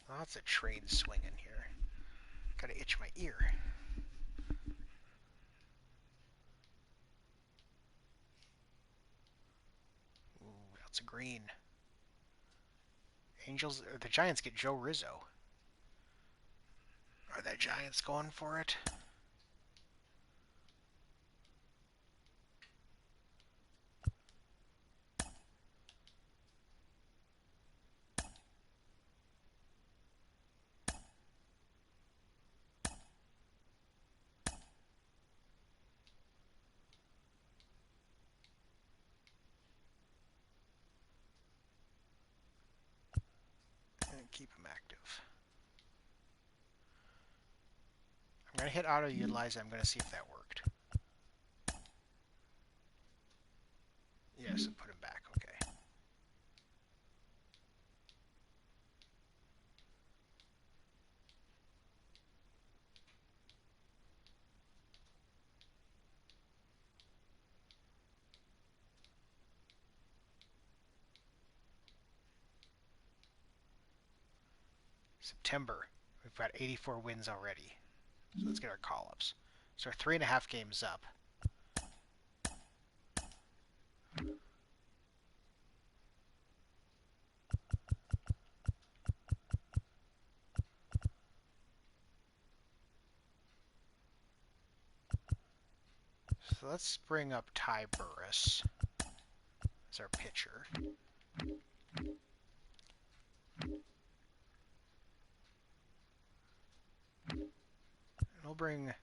Lots of trade swinging here. Gotta itch my ear. Ooh, that's a green. Angels, or the Giants get Joe Rizzo. Are the Giants going for it? Keep him active. I'm going to hit auto utilize. I'm going to see if that worked. Yes, put him back. Okay. September. We've got 84 wins already. So let's get our call-ups. So we're 3.5 games up. So let's bring up Ty Burris as our pitcher. And we'll bring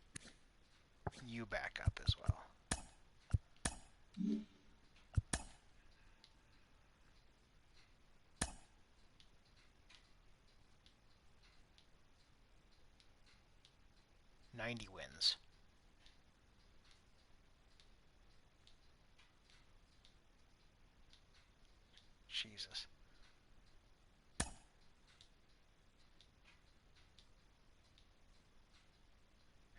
you back up as well. "90 wins. Jesus.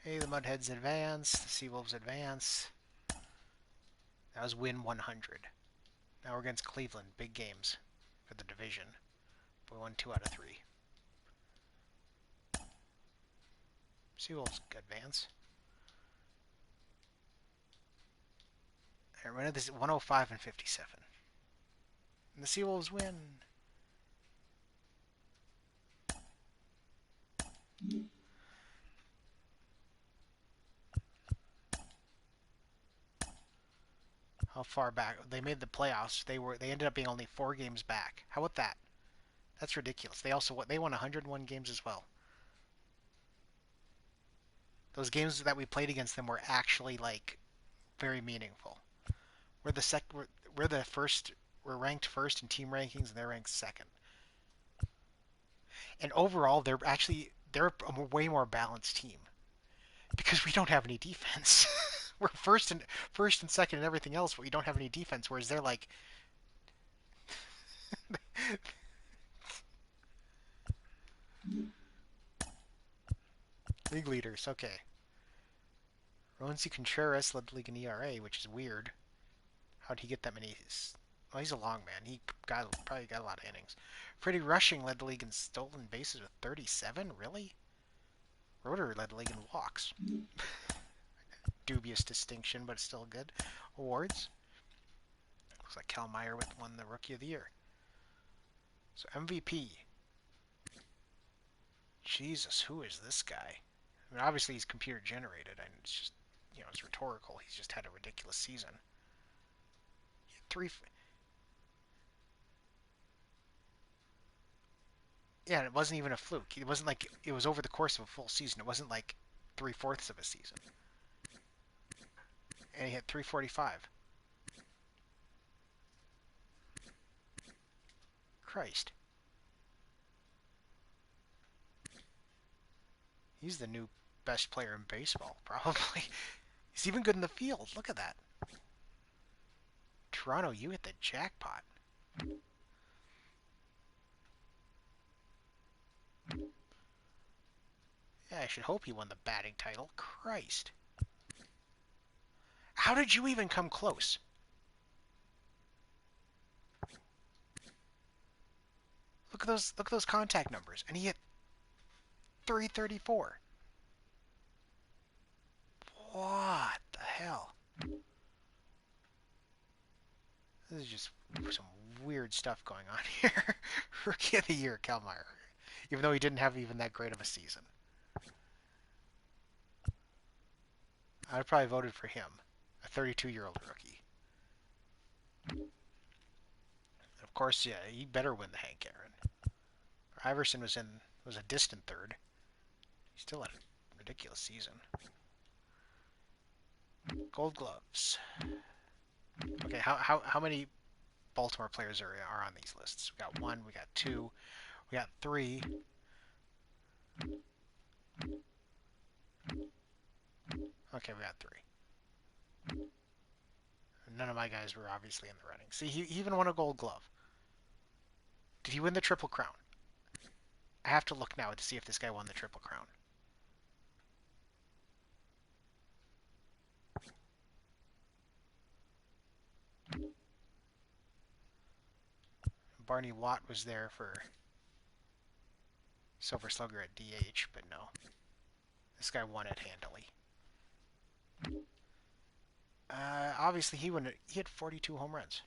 Hey, the Mudheads advance. The Seawolves advance. That was win 100. Now we're against Cleveland. Big games for the division. We won 2 out of 3. Seawolves advance. Alright, this is 105 and 57. And the Seawolves win. How far back? They made the playoffs. They ended up being only 4 games back. How about that? That's ridiculous. They won 101 games as well. Those games that we played against them were actually like very meaningful. We're the first. We're ranked first in team rankings, and they're ranked second. And overall, they're a way more balanced team because we don't have any defense. We're first and second and everything else, but we don't have any defense. Whereas they're like league leaders. Okay. Ronzi Contreras led the league in ERA, which is weird. How'd he get that many? Well, he's a long man. He probably got a lot of innings. Freddie Rushing led the league in stolen bases with 37. Really? Roeder led the league in walks. Dubious distinction, but it's still good. Awards. Looks like Cal Meyer won the Rookie of the Year. So MVP. Jesus, who is this guy? I mean, obviously he's computer generated, and it's just, it's rhetorical. He's just had a ridiculous season. Yeah, and it wasn't even a fluke. It wasn't like it was over the course of a full season. It wasn't like 3/4 of a season. And he hit 345. Christ. He's the new best player in baseball, probably. He's even good in the field. Look at that. Toronto, you hit the jackpot. Yeah, I should hope he won the batting title. Christ. How did you even come close? Look at those contact numbers. And he hit 334. What the hell? This is just some weird stuff going on here. Rookie of the Year, Cal Meyer. Even though he didn't have even that great of a season. I'd probably voted for him. A 32-year-old rookie. Of course, yeah, he better win the Hank Aaron. Iverson was a distant third. He still had a ridiculous season. Gold Gloves. Okay, how many Baltimore players are on these lists? We got 1, we got 2. We got 3. Okay, we got 3. None of my guys were obviously in the running. See, he even won a gold glove. Did he win the Triple Crown? I have to look now to see if this guy won the Triple Crown. Barney Watt was there for Silver Slugger at DH, but no. This guy won it handily. Obviously, he had 42 home runs.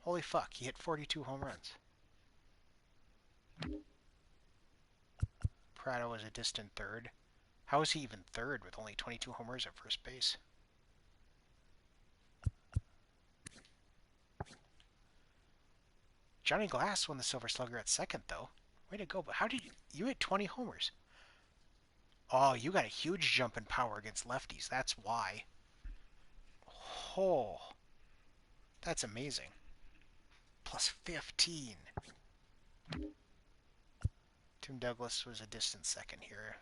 Holy fuck, he hit 42 home runs. Prado was a distant third. How is he even third with only 22 homers at first base? Johnny Glass won the Silver Slugger at second, though. Way to go, but how did you hit 20 homers? Oh, you got a huge jump in power against lefties. That's why. Oh, that's amazing. Plus 15. Tim Douglas was a distant second here.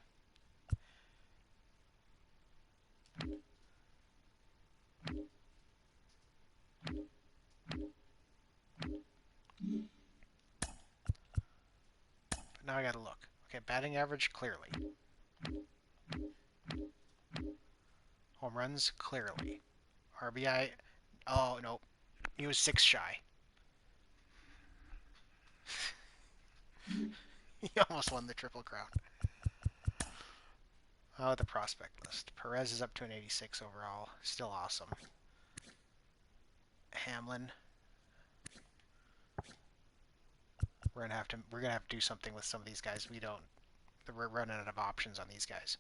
But now I gotta look. Okay, batting average, clearly. Home runs, clearly. RBI, oh, no. He was 6 shy. He almost won the Triple Crown. Oh, the prospect list. Perez is up to an 86 overall. Still awesome. Hamlin. We're gonna have to do something with some of these guys. We're running out of options on these guys.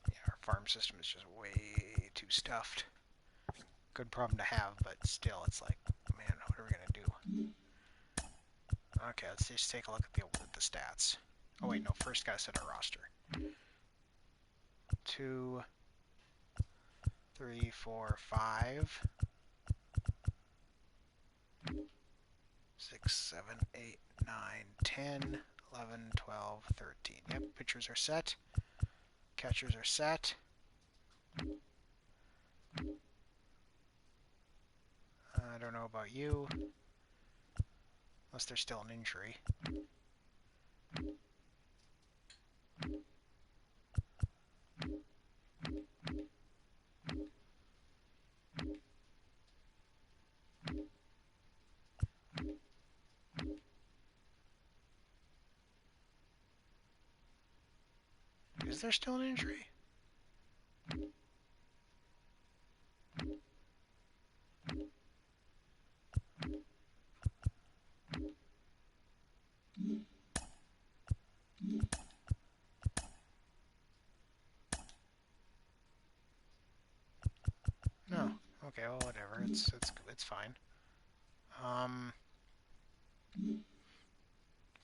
Yeah, our farm system is just way too stuffed. Good problem to have, but still, it's like, man, what are we gonna do? Okay, let's just take a look at the stats. Oh wait, no, first gotta set our roster. 2, 3, 4, 5, 6, 7, 8, 9, 10, 11, 12, 13. Yep, pitchers are set. Catchers are set. I don't know about you. Unless there's still an injury. Is there still an injury? No. Okay, well, whatever. It's fine.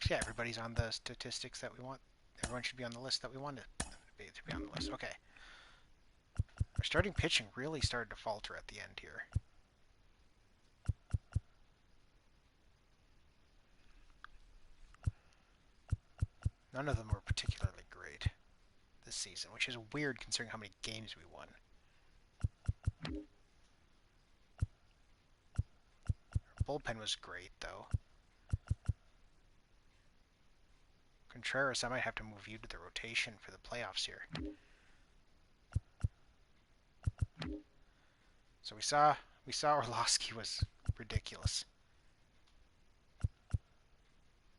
Yeah, everybody's on the statistics that we want. Everyone should be on the list that we wanted to be on the list. Okay. Our starting pitching really started to falter at the end here. None of them were particularly great this season, which is weird considering how many games we won. Our bullpen was great, though. Contreras, I might have to move you to the rotation for the playoffs here. So we saw Orlovsky was ridiculous.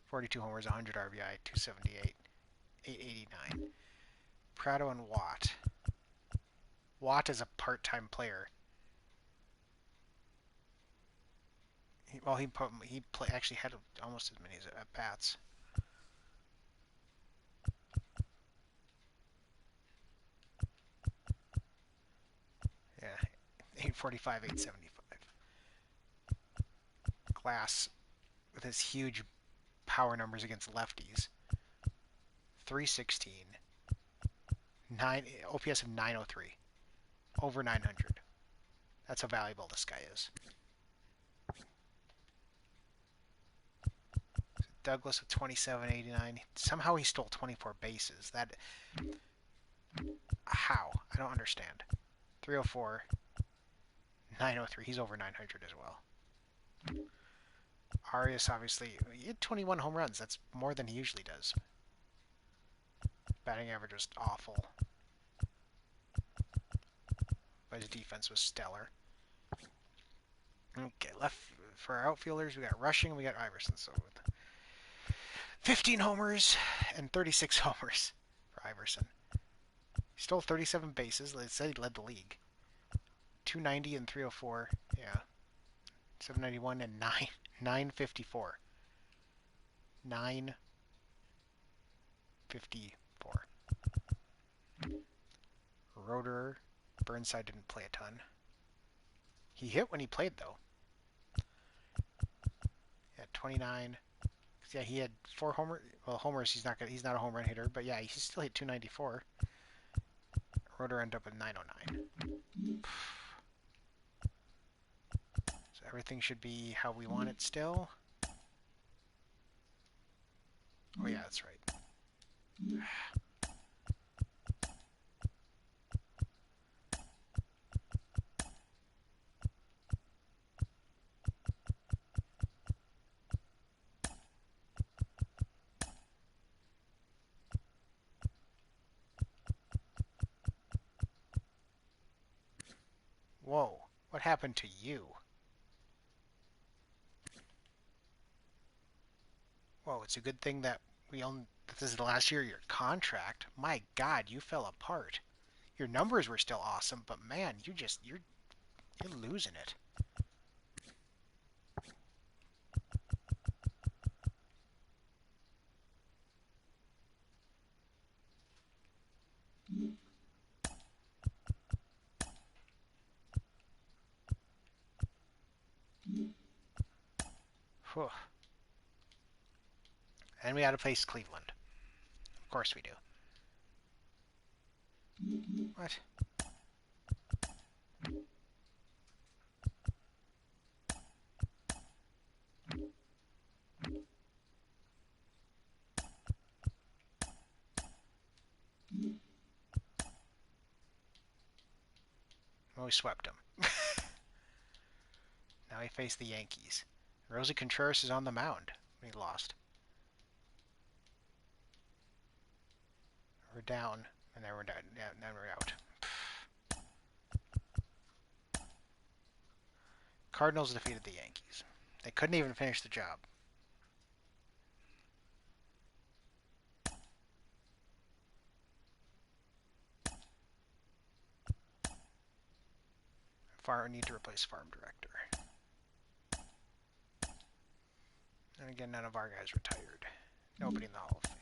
42 homers, 100 RBI, 278, 889. Prado and Watt. Watt is a part-time player. He actually had almost as many at bats. Yeah, 845, 875. Glass with his huge power numbers against lefties. 316. 9 OPS of 903. Over 900. That's how valuable this guy is. Douglas with 2789. Somehow he stole 24 bases. That how? I don't understand. 304. 903. He's over 900 as well. Arias obviously he had 21 home runs. That's more than he usually does. Batting average was awful, but his defense was stellar. Okay, left for our outfielders, we got Rushing, we got Iverson. So with 15 homers and 36 homers for Iverson. He stole 37 bases. They said he led the league. 290 and 304. Yeah. 791 and 954. 954. Roeder. Burnside didn't play a ton. He hit when he played though. Yeah, 29. Yeah, he had 4 homers. Well, homers he's not a home run hitter, but yeah, he still hit 294. Roeder ended up with 909. So everything should be how we want it still. Oh yeah, that's right. Whoa, what happened to you? Whoa, it's a good thing that this is the last year of your contract. My God, you fell apart. Your numbers were still awesome, but man, you're losing it. Whew. And we got to face Cleveland. Of course we do. What? Well, we swept them. Now we face the Yankees. Rosie Contreras is on the mound. We lost. We're down, and then we're down. Yeah, then we're out. Cardinals defeated the Yankees. They couldn't even finish the job. Need to replace farm director. And again, none of our guys retired. Nobody in the Hall of Fame.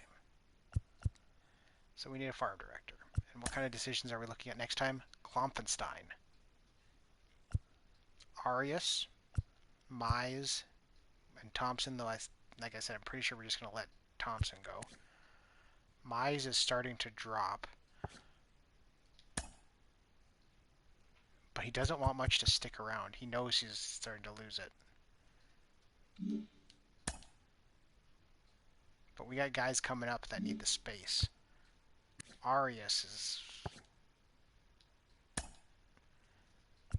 So we need a farm director. And what kind of decisions are we looking at next time? Klopfenstein. Arias, Mize, and Thompson, though like I said, I'm pretty sure we're just going to let Thompson go. Mize is starting to drop. But he doesn't want much to stick around. He knows he's starting to lose it. But we got guys coming up that need the space. Arias is...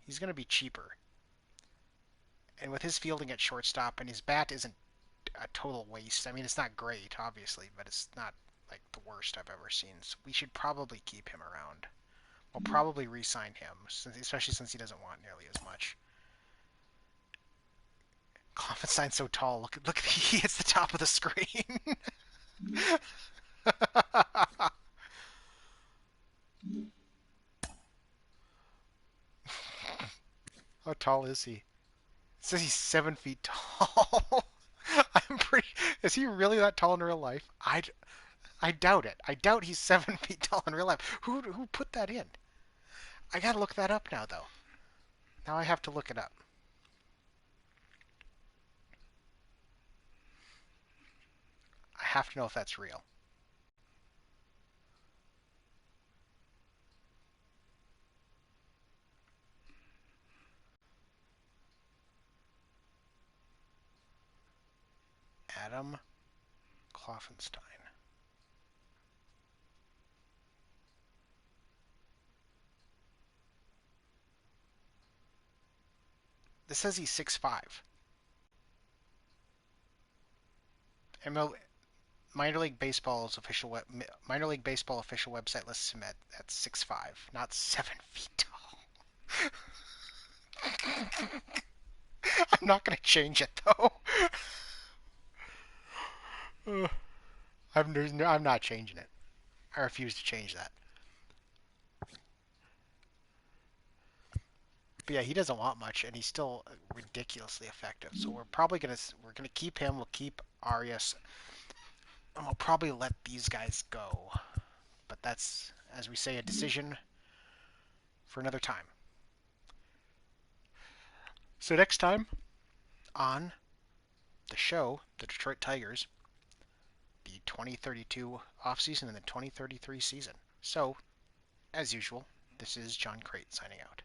He's going to be cheaper. And with his fielding at shortstop, and his bat isn't a total waste. I mean, it's not great, obviously, but it's not like the worst I've ever seen. So we should probably keep him around. We'll probably re-sign him, especially since he doesn't want nearly as much. Klopfenstein's so tall. Look, he hits the top of the screen. How tall is he? It says he's 7 feet tall. I'm pretty. Is he really that tall in real life? I doubt it. I doubt he's 7 feet tall in real life. Who put that in? I gotta look that up now, though. Now I have to look it up. I have to know if that's real. Adam Kloffenstein. This says he's 6'5". ML, Minor League Baseball official website lists him at 6'5", not 7 feet tall. I'm not gonna change it though. I'm not changing it. I refuse to change that. But yeah, he doesn't want much, and he's still ridiculously effective. So we're gonna keep him. We'll keep Arias, and we'll probably let these guys go. But that's, as we say, a decision for another time. So next time on the show, the Detroit Tigers, the 2032 offseason and the 2033 season. So, as usual, this is John Crate signing out.